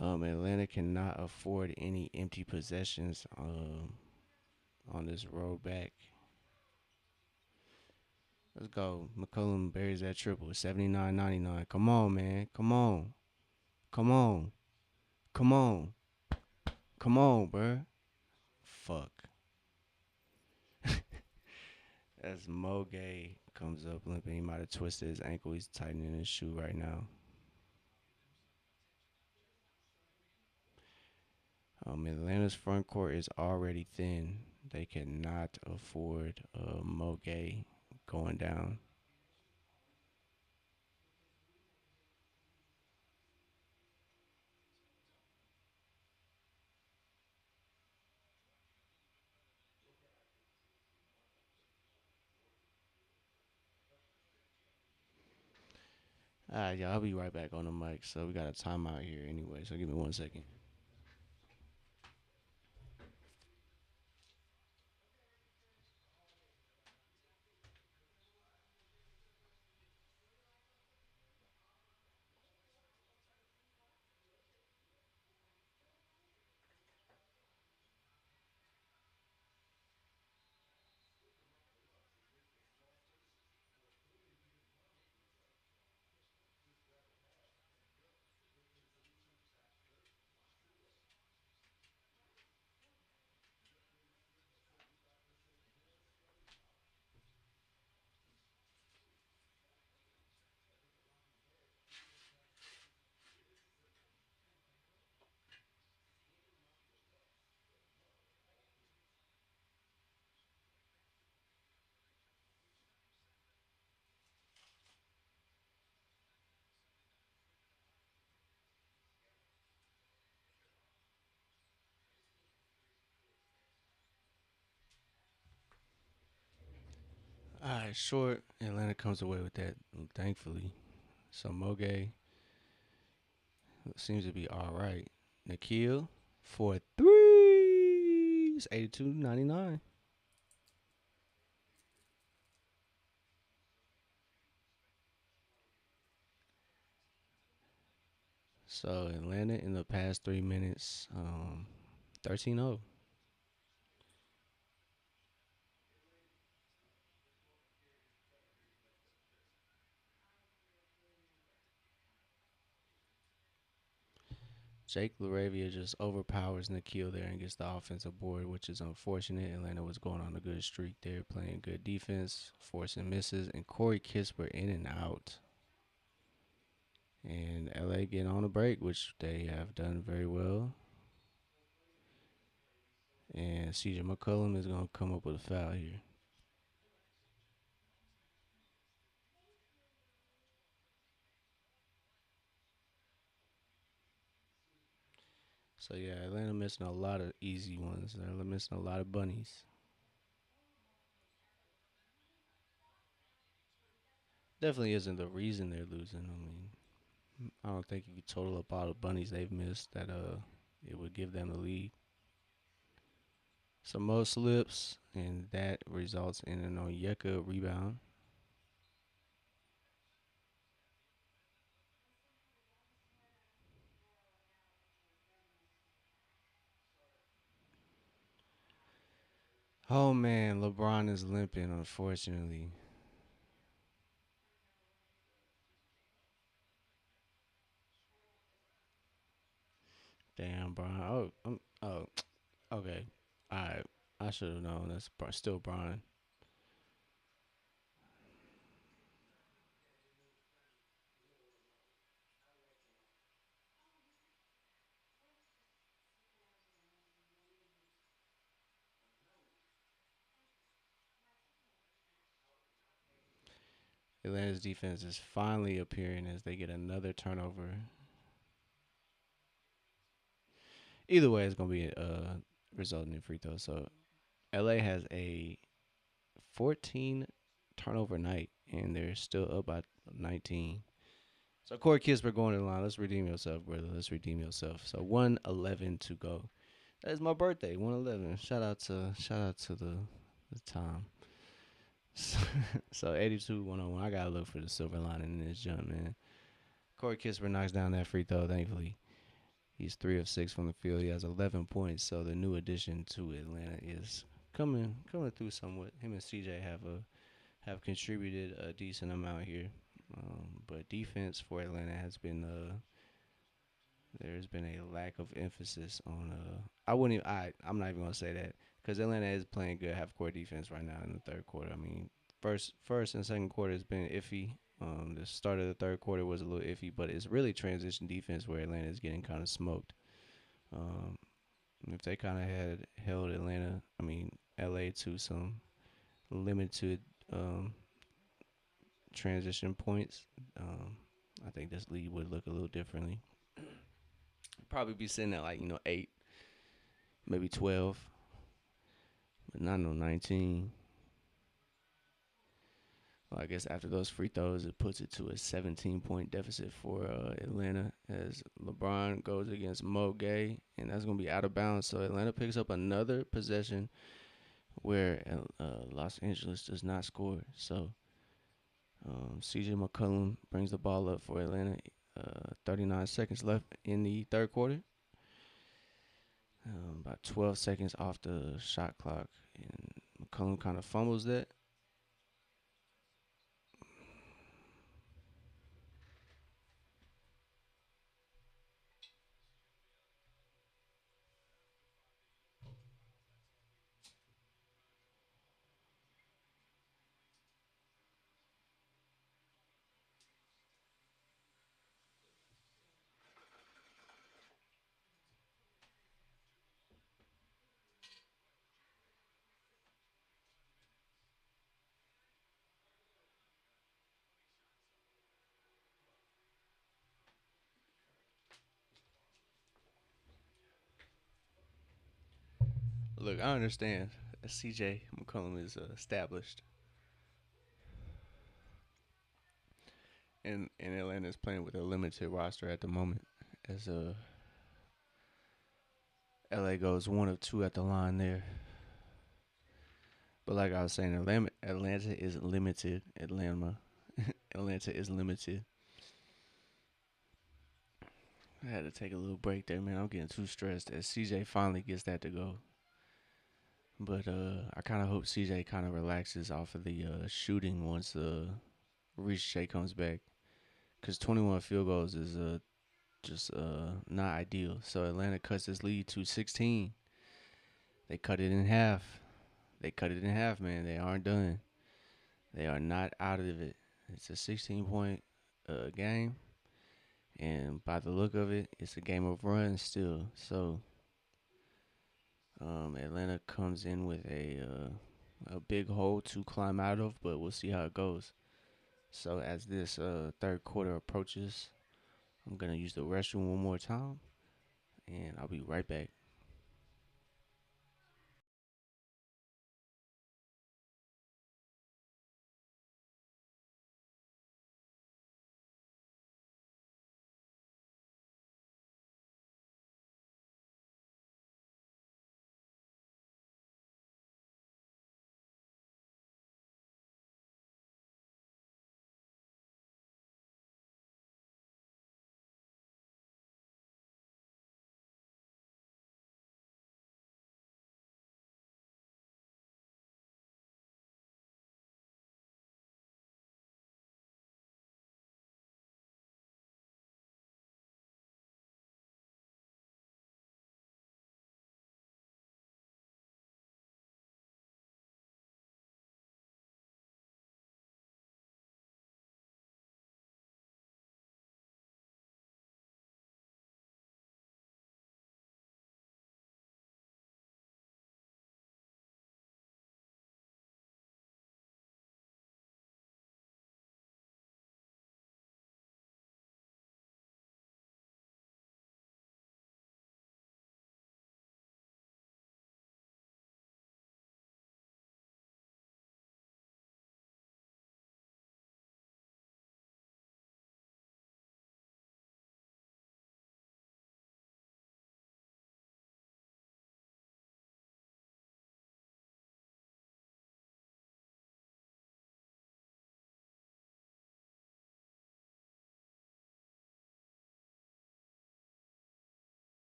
Atlanta cannot afford any empty possessions on this road back. Let's go. McCollum buries that triple. 79-99. Come on, man. Come on. Come on. Come on. Come on, bruh. Fuck. As Moge comes up limping, he might have twisted his ankle. He's tightening his shoe right now. Atlanta's front court is already thin. They cannot afford Moge going down. All right, y'all. I'll be right back on the mic. So we got a timeout here anyway. So give me 1 second. All right, short. Atlanta comes away with that, thankfully. So Moge seems to be all right. Nikhil for threes. 82-99. So Atlanta in the past 3 minutes, 13-0. Jake LaRavia just overpowers Nikhil there and gets the offensive board, which is unfortunate. Atlanta was going on a good streak there, playing good defense, forcing misses, and Corey Kispert in and out. And LA getting on a break, which they have done very well. And CJ McCollum is going to come up with a foul here. So, yeah, Atlanta missing a lot of easy ones. They're missing a lot of bunnies. Definitely isn't the reason they're losing. I mean, I don't think if you total up all the bunnies they've missed that it would give them the lead. So Mo slips, and that results in an Onyeka rebound. Oh man, LeBron is limping, unfortunately. Damn, Brian. Oh, okay. All right. I should have known. That's still Brian. Atlanta's defense is finally appearing as they get another turnover. Either way, it's gonna be resulting in free throws. So LA has a 14 turnover night, and they're still up by 19. So Corey Kispert going to the line. Let's redeem yourself, brother. Let's redeem yourself. So 1:11 to go. That is my birthday. 1:11. Shout out to the time. So 82 101. I gotta look for the silver lining in this jump, man. Corey Kispert knocks down that free throw. Thankfully, he's 3 of 6 from the field. He has 11 points. So the new addition to Atlanta is coming through somewhat. Him and CJ have contributed a decent amount here. But defense for Atlanta has been there's been a lack of emphasis on I wouldn't even I'm not even gonna say that because Atlanta is playing good half court defense right now in the third quarter. I mean, first and second quarter has been iffy. The start of the third quarter was a little iffy, but it's really transition defense where Atlanta is getting kind of smoked. Um, if they kind of had held LA to some limited transition points, I think this league would look a little differently. Probably be sitting at like 8, maybe 12, but not no 19. Well, I guess after those free throws, it puts it to a 17-point deficit for Atlanta as LeBron goes against Mo Gay, and that's gonna be out of bounds. So Atlanta picks up another possession where Los Angeles does not score. So CJ McCollum brings the ball up for Atlanta. 39 seconds left in the third quarter. About 12 seconds off the shot clock, and McCollum kind of fumbles that. Look, I understand. CJ McCollum is established, and Atlanta is playing with a limited roster at the moment. As LA goes 1 of 2 at the line there. But like I was saying, Atlanta is limited. Atlanta is limited. I had to take a little break there, man. I'm getting too stressed as CJ finally gets that to go. But I kind of hope CJ kind of relaxes off of the shooting once Ricochet comes back, because 21 field goals is just not ideal. So Atlanta cuts this lead to 16. They cut it in half. They cut it in half, man. They aren't done. They are not out of it. It's a 16-point game, and by the look of it, it's a game of runs still. So Atlanta comes in with a big hole to climb out of, but we'll see how it goes. So as this third quarter approaches, I'm gonna use the restroom one more time, and I'll be right back.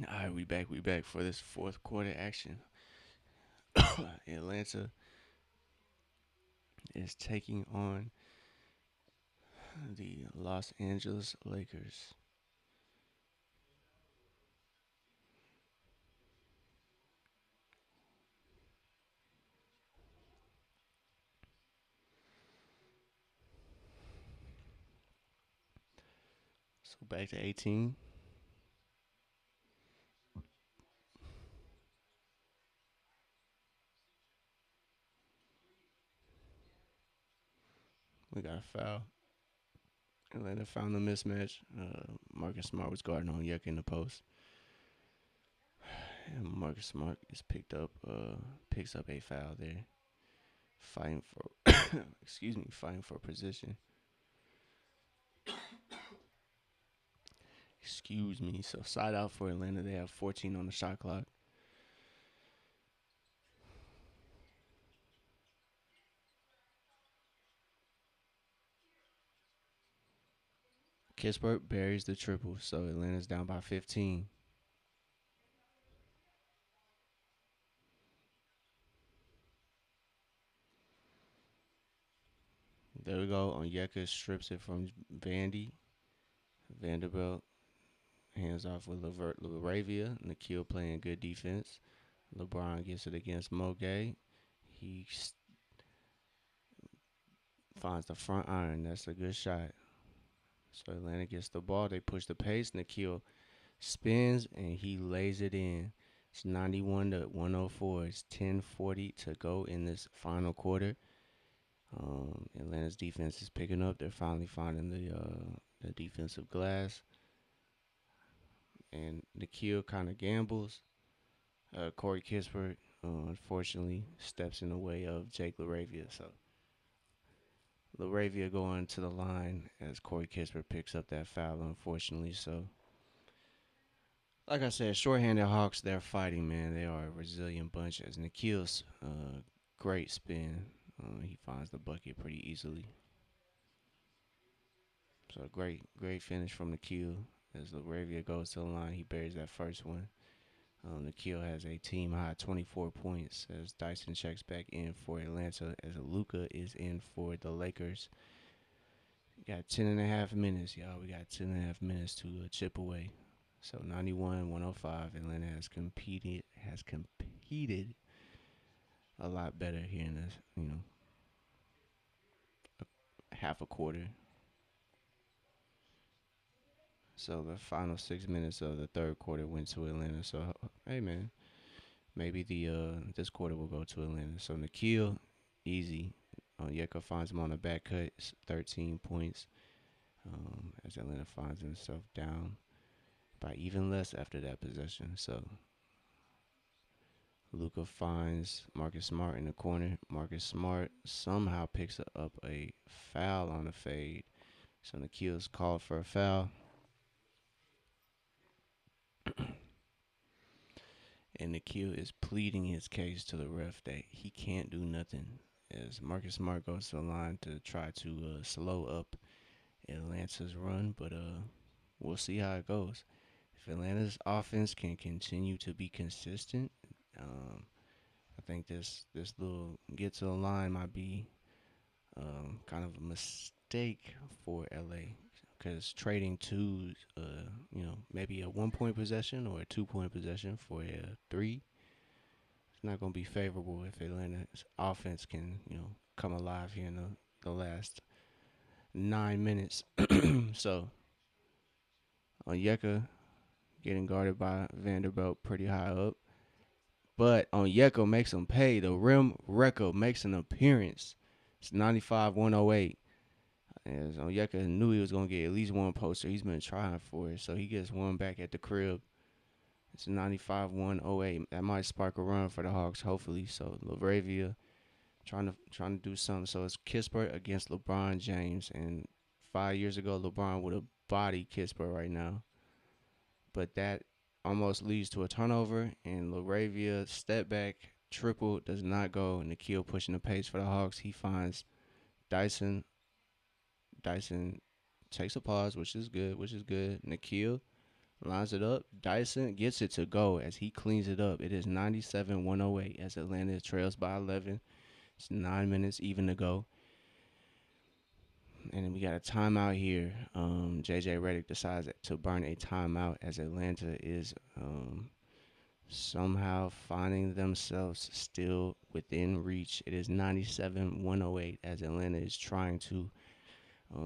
All right, we back. We back for this fourth quarter action. Atlanta is taking on the Los Angeles Lakers. So back to 18. We got a foul. Atlanta found the mismatch. Marcus Smart was guarding on Yuck in the post. And Marcus Smart is picks up a foul there. Fighting for, fighting for position. Excuse me. So side out for Atlanta. They have 14 on the shot clock. Kispert buries the triple, so Atlanta's down by 15. There we go. Onyeka strips it from Vandy. Vanderbilt hands off with Laravia. Nikhil playing good defense. LeBron gets it against Moge. He finds the front iron. That's a good shot. So Atlanta gets the ball. They push the pace. Nikhil spins and he lays it in. It's 91 to 104. It's 10:40 to go in this final quarter. Atlanta's defense is picking up. They're finally finding the defensive glass, and Nikhil kind of gambles. Corey Kispert unfortunately steps in the way of Jake LaRavia. So LaRavia going to the line as Corey Kispert picks up that foul, unfortunately. So, like I said, shorthanded Hawks, they're fighting, man. They are a resilient bunch. As Nikhil's great spin, he finds the bucket pretty easily. So, great finish from Nikhil. As LaRavia goes to the line, he buries that first one. Nikhil has a team high 24 points as Dyson checks back in for Atlanta as Luka is in for the Lakers. We got 10 and a half minutes, y'all. We got 10 and a half minutes to chip away. So 91-105. Atlanta has competed a lot better here in this, half a quarter. So the final 6 minutes of the third quarter went to Atlanta. So hey man, maybe the this quarter will go to Atlanta. So Nikhil, easy. Yeka finds him on the back cut, 13 points. As Atlanta finds himself down by even less after that possession. So Luka finds Marcus Smart in the corner. Marcus Smart somehow picks up a foul on the fade. So Nikhil's called for a foul. And Nikhil is pleading his case to the ref that he can't do nothing. As Marcus Smart goes to the line to try to slow up Atlanta's run, but we'll see how it goes. If Atlanta's offense can continue to be consistent, I think this little get to the line might be kind of a mistake for LA because trading two, maybe a 1 point possession or a 2 point possession for a three, it's not going to be favorable if Atlanta's offense can, come alive here in the last 9 minutes. So, Onyeka getting guarded by Vanderbilt pretty high up. But Onyeka makes him pay. The rim record makes an appearance. It's 95-108. As Onyeka knew he was going to get at least one poster. He's been trying for it. So he gets one back at the crib. It's 95-108. That might spark a run for the Hawks, hopefully. So LaRavia trying to do something. So it's Kispert against LeBron James. And 5 years ago, LeBron would have bodied Kispert right now. But that almost leads to a turnover. And LaRavia step back. Triple does not go. Nikhil pushing the pace for the Hawks. He finds Dyson. Dyson takes a pause, which is good. Nikhil lines it up. Dyson gets it to go as he cleans it up. It is 97-108 as Atlanta trails by 11. It's 9 minutes even to go. And then we got a timeout here. JJ Redick decides to burn a timeout as Atlanta is somehow finding themselves still within reach. It is 97-108 as Atlanta is trying to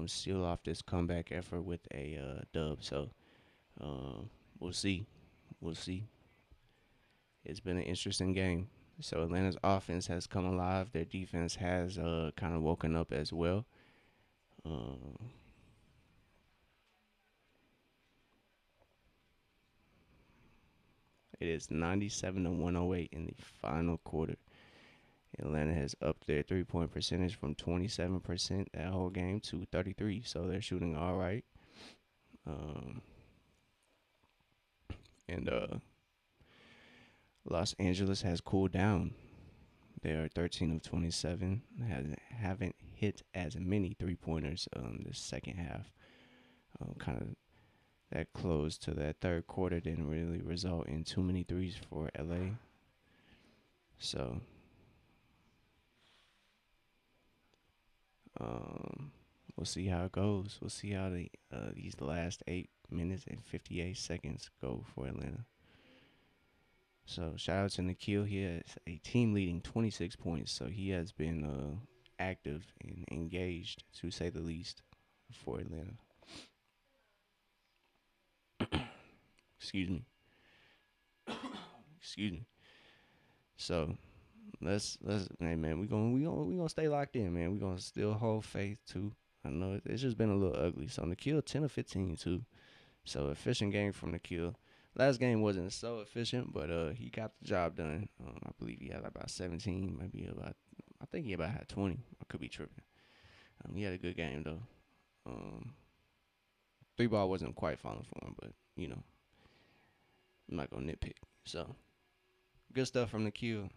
seal off this comeback effort with a dub. So we'll see. It's been an interesting game. So Atlanta's offense has come alive. Their defense has kind of woken up as well. It is 97-108 in the final quarter. Atlanta has upped their 3-point percentage from 27% that whole game to 33%. So they're shooting all right. And Los Angeles has cooled down. They are 13 of 27. Haven't hit as many 3-pointers this second half. Kind of that close to that third quarter didn't really result in too many threes for LA. So we'll see how it goes. We'll see how these last 8 minutes and 58 seconds go for Atlanta. So shout out to Nikhil. He has a team leading 26 points. So he has been active and engaged, to say the least, for Atlanta. Excuse me. So hey man, we gonna stay locked in, man. We gonna still hold faith too. I know it's just been a little ugly. So Nikhil 10 of 15 too. So efficient game from Nikhil. Last game wasn't so efficient, but he got the job done. I believe he had about 17, maybe about. I think he about had 20. I could be tripping. He had a good game though. Um, three ball wasn't quite falling for him, but I'm not gonna nitpick. So good stuff from the Q.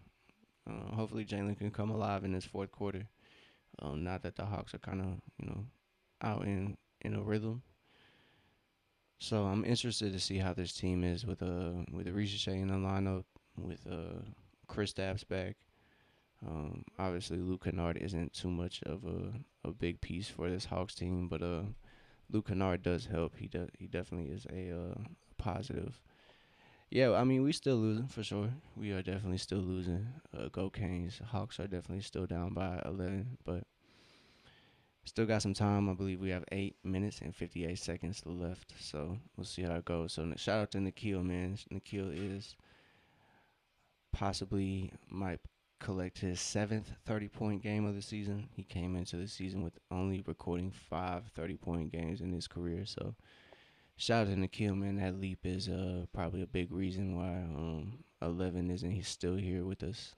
Hopefully Jalen can come alive in this fourth quarter. Not that the Hawks are kind of out in a rhythm. So I'm interested to see how this team is with Ricochet in the lineup, with Kristaps back. Obviously Luke Kennard isn't too much of a big piece for this Hawks team, but Luke Kennard does help. He definitely is a positive. Yeah, I mean we still losing for sure. We are definitely still losing. Go Canes. Hawks are definitely still down by 11, but still got some time. I believe we have 8 minutes and 58 seconds left. So we'll see how it goes. So shout out to Nikhil, man. Nikhil is possibly might collect his seventh 30-point game of the season. He came into the season with only recording five 30-point games in his career. So shout out to Nikhil, man. That leap is probably a big reason why 11 isn't he still here with us.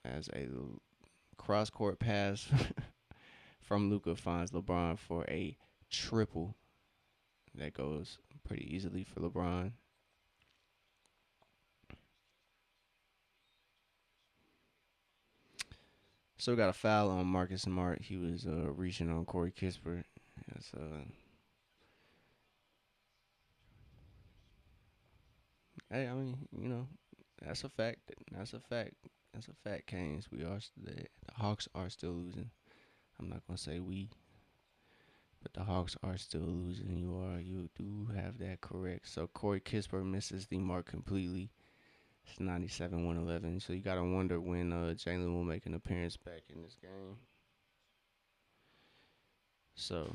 As a cross court pass from Luka finds LeBron for a triple. That goes pretty easily for LeBron. So we got a foul on Marcus Smart. He was reaching on Corey Kispert. That's, hey, I mean, that's a fact. That's a fact. That's a fact, Canes. The Hawks are still losing. I'm not gonna say we, but the Hawks are still losing. You do have that correct. So Corey Kispert misses the mark completely. It's 97-111. So you gotta wonder when Jalen will make an appearance back in this game. So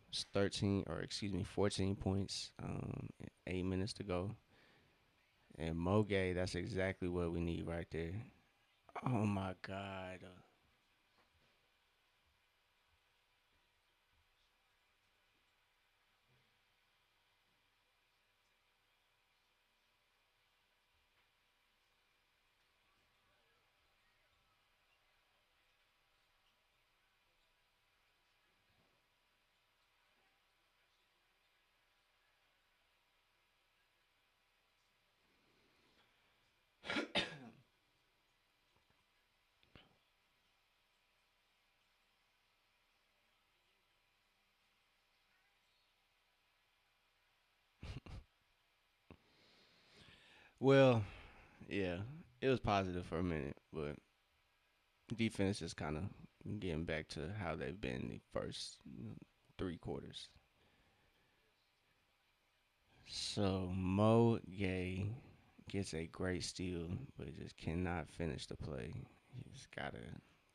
it's 14 points. 8 minutes to go. And Moge, that's exactly what we need right there. Oh my God. Well, yeah, it was positive for a minute, but defense is kind of getting back to how they've been the first three quarters. So Mo Gay gets a great steal, but just cannot finish the play. He's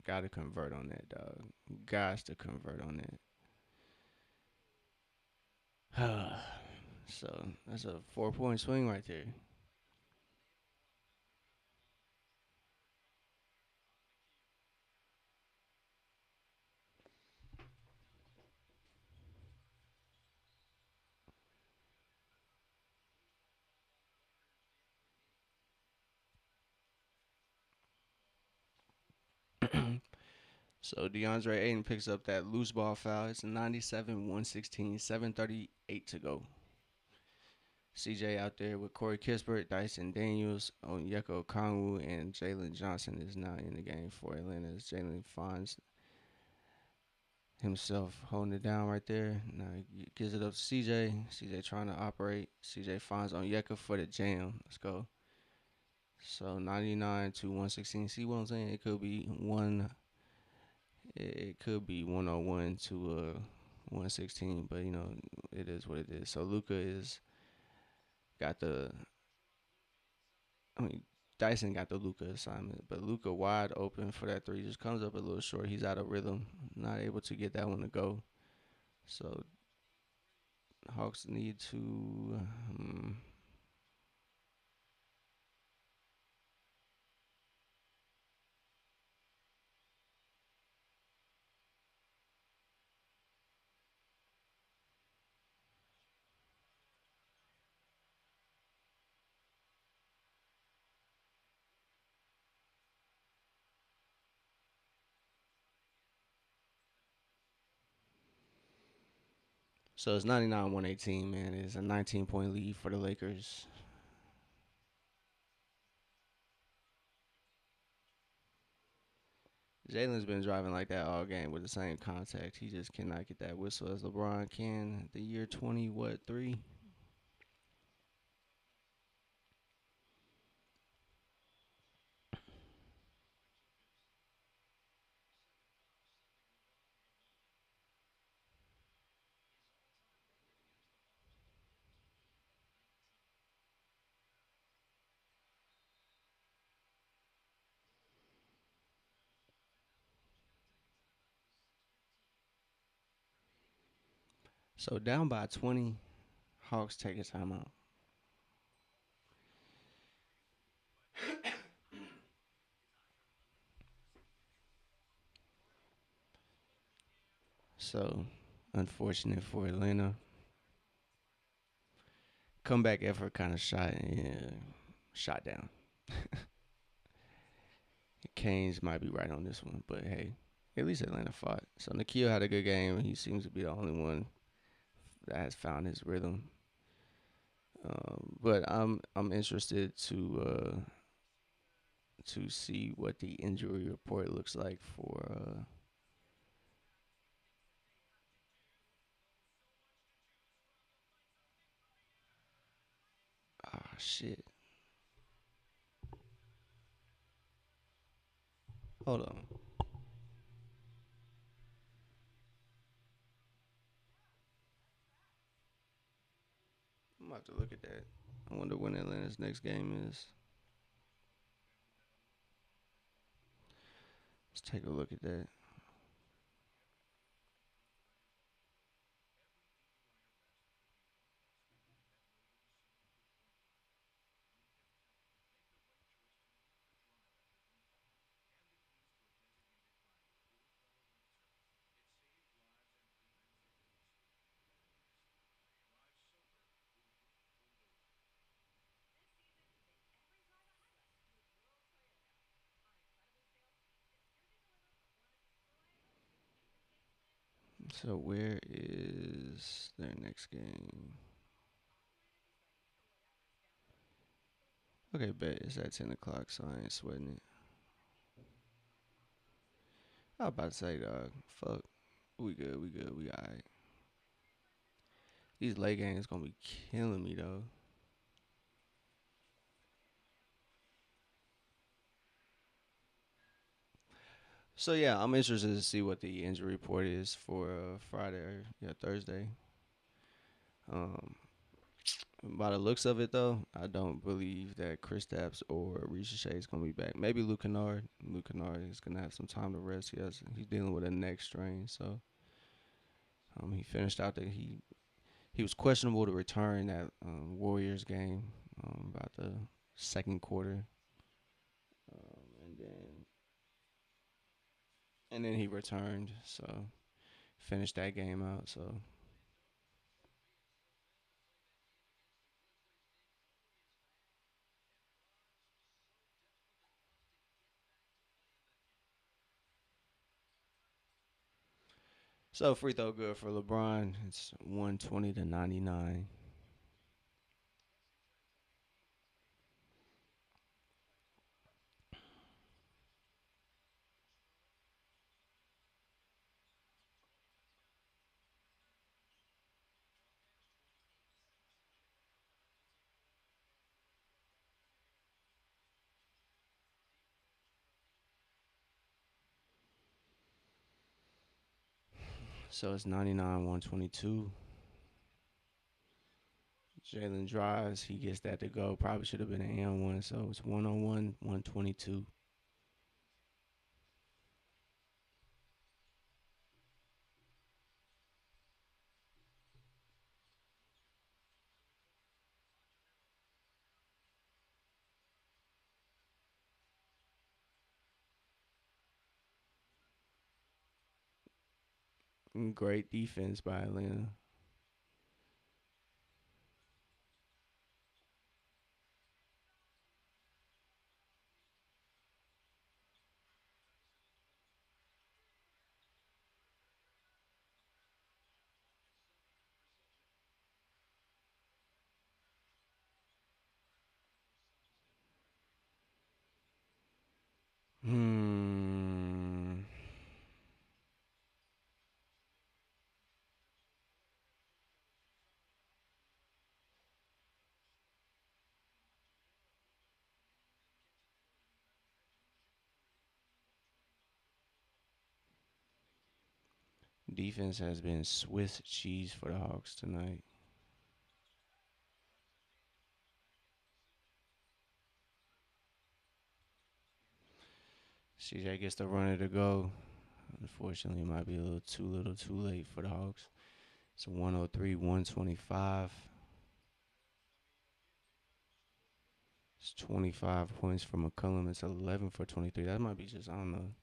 gotta convert on that, dog. Guys to convert on that. So that's a 4 point swing right there. So DeAndre Ayton picks up that loose ball foul. It's 97-116, 7:38 to go. CJ out there with Corey Kispert, Dyson Daniels, Onyeka Okongwu, and Jalen Johnson is now in the game for Atlanta. As Jalen finds himself holding it down right there. Now he gives it up to CJ. CJ trying to operate. CJ finds Onyeka for the jam. Let's go. So 99 to 116. See what I'm saying? It could be one. It could be 101 to 116, but it is what it is. So Luca is got the. I mean, Dyson got the Luca assignment, but Luca wide open for that three just comes up a little short. He's out of rhythm, not able to get that one to go. So Hawks need to. So it's 99-118, man. It's a 19-point lead for the Lakers. Jalen's been driving like that all game with the same contact. He just cannot get that whistle as LeBron can. The year 20, what, 3? So down by 20, Hawks take a timeout. So unfortunate for Atlanta. Comeback effort kind of shot down. Canes might be right on this one, but hey, at least Atlanta fought. So Nikhil had a good game. He seems to be the only one that has found his rhythm. But I'm interested to see what the injury report looks like for shit. Hold on. I'm about to look at that. I wonder when Atlanta's next game is. Let's take a look at that. So where is their next game? Okay, bet it's at 10 o'clock, so I ain't sweating it. I was about to say, dog, fuck, we good, we alright. These late games gonna be killing me though. So yeah, I'm interested to see what the injury report is for Friday or Thursday. Um, by the looks of it though, I don't believe that Chris Stapps or Risha is gonna be back. Maybe Luke Kennard. Luke Kennard is gonna have some time to rest. He's dealing with a neck strain, so he finished out that he was questionable to return that Warriors game about the second quarter, and then he returned, so finished that game out. So free throw good for LeBron. It's 120-99. So it's 99-122. Jalen drives. He gets that to go. Probably should have been an and one. So it's 101, 122. Great defense by Atlanta. Defense has been Swiss cheese for the Hawks tonight. CJ gets the runner to go. Unfortunately, it might be a little too late for the Hawks. It's 103, 125. It's 25 points for McCollum. It's 11 for 23. That might be just, I don't know.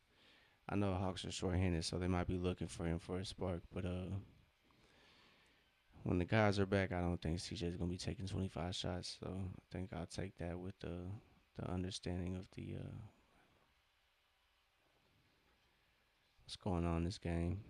I know Hawks are short-handed, so they might be looking for him for a spark. But when the guys are back, I don't think CJ's gonna be taking 25 shots. So I think I'll take that with the understanding of the what's going on in this game.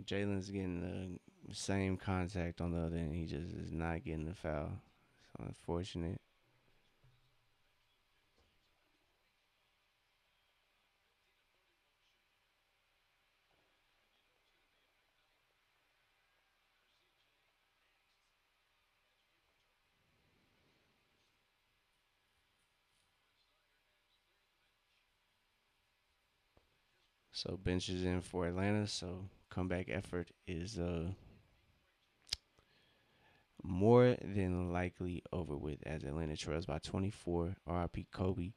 Jalen's getting the same contact on the other end. He just is not getting the foul. It's unfortunate. So bench is in for Atlanta. So comeback effort is more than likely over with as Atlanta trails by 24. RIP Kobe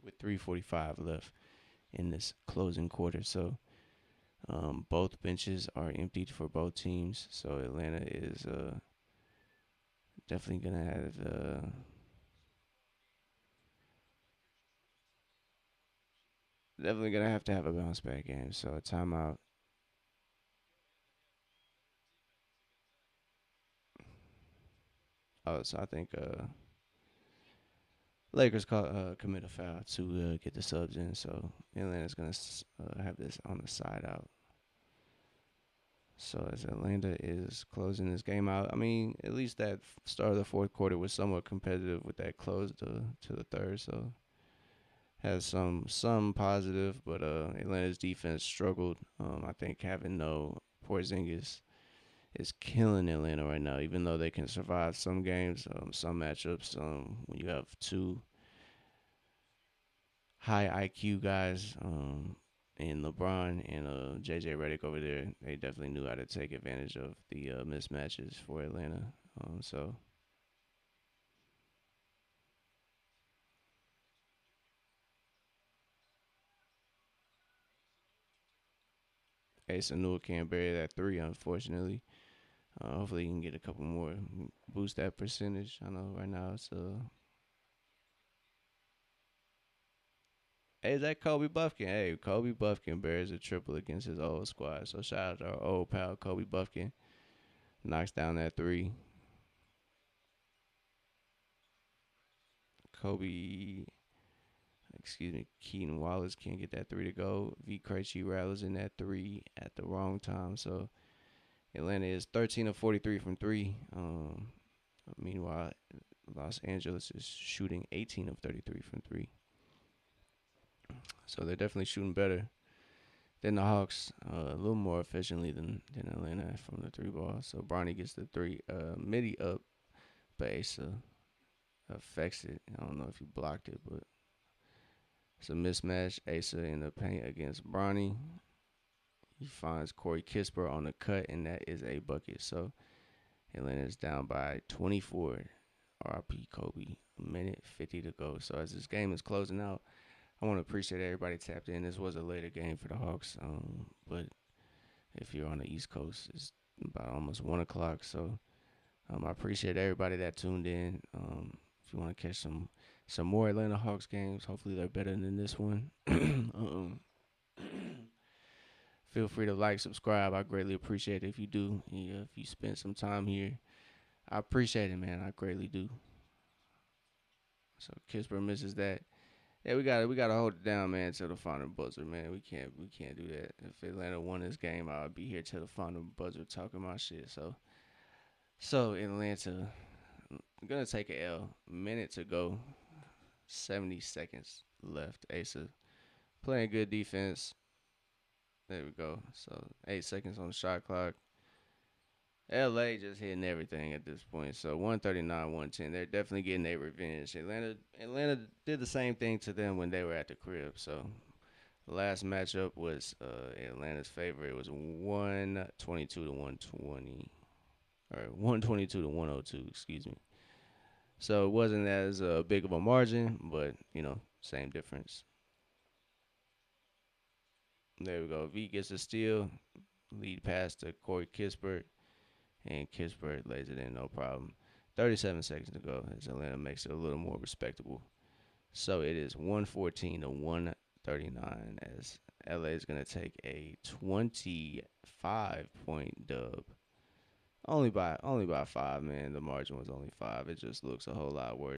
with 3:45 left in this closing quarter. So both benches are emptied for both teams. So Atlanta is definitely gonna have to have a bounce back game. So a timeout. Oh, so I think Lakers commit a foul to get the subs in. So Atlanta's gonna have this on the side out. So as Atlanta is closing this game out, I mean, at least that start of the fourth quarter was somewhat competitive with that close to the third. So has some positive, but Atlanta's defense struggled. I think having no Porzingis is killing Atlanta right now. Even though they can survive some games, some matchups, when you have two high IQ guys, and LeBron and JJ Redick over there, they definitely knew how to take advantage of the mismatches for Atlanta. So Asa Newell can't bury that three, unfortunately. Hopefully, he can get a couple more, boost that percentage. I know right now it's Hey, is that Kobe Buffkin? Hey, Kobe Buffkin bears a triple against his old squad. So shout out to our old pal Kobe Buffkin. Knocks down that three. Kobe, excuse me, Keaton Wallace can't get that three to go. V. Krejci rattles in that three at the wrong time. So Atlanta is 13 of 43 from three. Meanwhile, Los Angeles is shooting 18 of 33 from three. So they're definitely shooting better than the Hawks, a little more efficiently than Atlanta from the three ball. So Bronny gets the three, midi up, but Asa affects it. I don't know if he blocked it, but it's a mismatch. Asa in the paint against Bronny. He finds Corey Kispert on the cut, and that is a bucket. So Atlanta's down by 24. RP Kobe. A minute 50 to go. So as this game is closing out, I want to appreciate everybody tapped in. This was a later game for the Hawks, but if you're on the East Coast, it's about almost 1 o'clock. So I appreciate everybody that tuned in. If you want to catch some more Atlanta Hawks games, hopefully they're better than this one. Feel free to like, subscribe. I greatly appreciate it if you do. Yeah, if you spend some time here, I appreciate it, man. I greatly do. So Kispert misses that. Yeah, we gotta hold it down, man, till the final buzzer, man. We can't do that. If Atlanta won this game, I would be here till the final buzzer talking my shit. So Atlanta gonna take a L. Minute to go. 70 seconds left. Asa playing good defense. There we go. So 8 seconds on the shot clock. LA just hitting everything at this point. So 139, 110. They're definitely getting their revenge. Atlanta did the same thing to them when they were at the crib. So the last matchup was Atlanta's favor. It was 122 to 120. Or 122 to 102, excuse me. So it wasn't as big of a margin, but same difference. There we go. V gets a steal, lead pass to Corey Kispert, and Kispert lays it in, no problem. 37 seconds to go as Atlanta makes it a little more respectable. So it is 114 to 139 as LA is going to take a 25-point dub. Only by 5, man. The margin was only 5. It just looks a whole lot worse.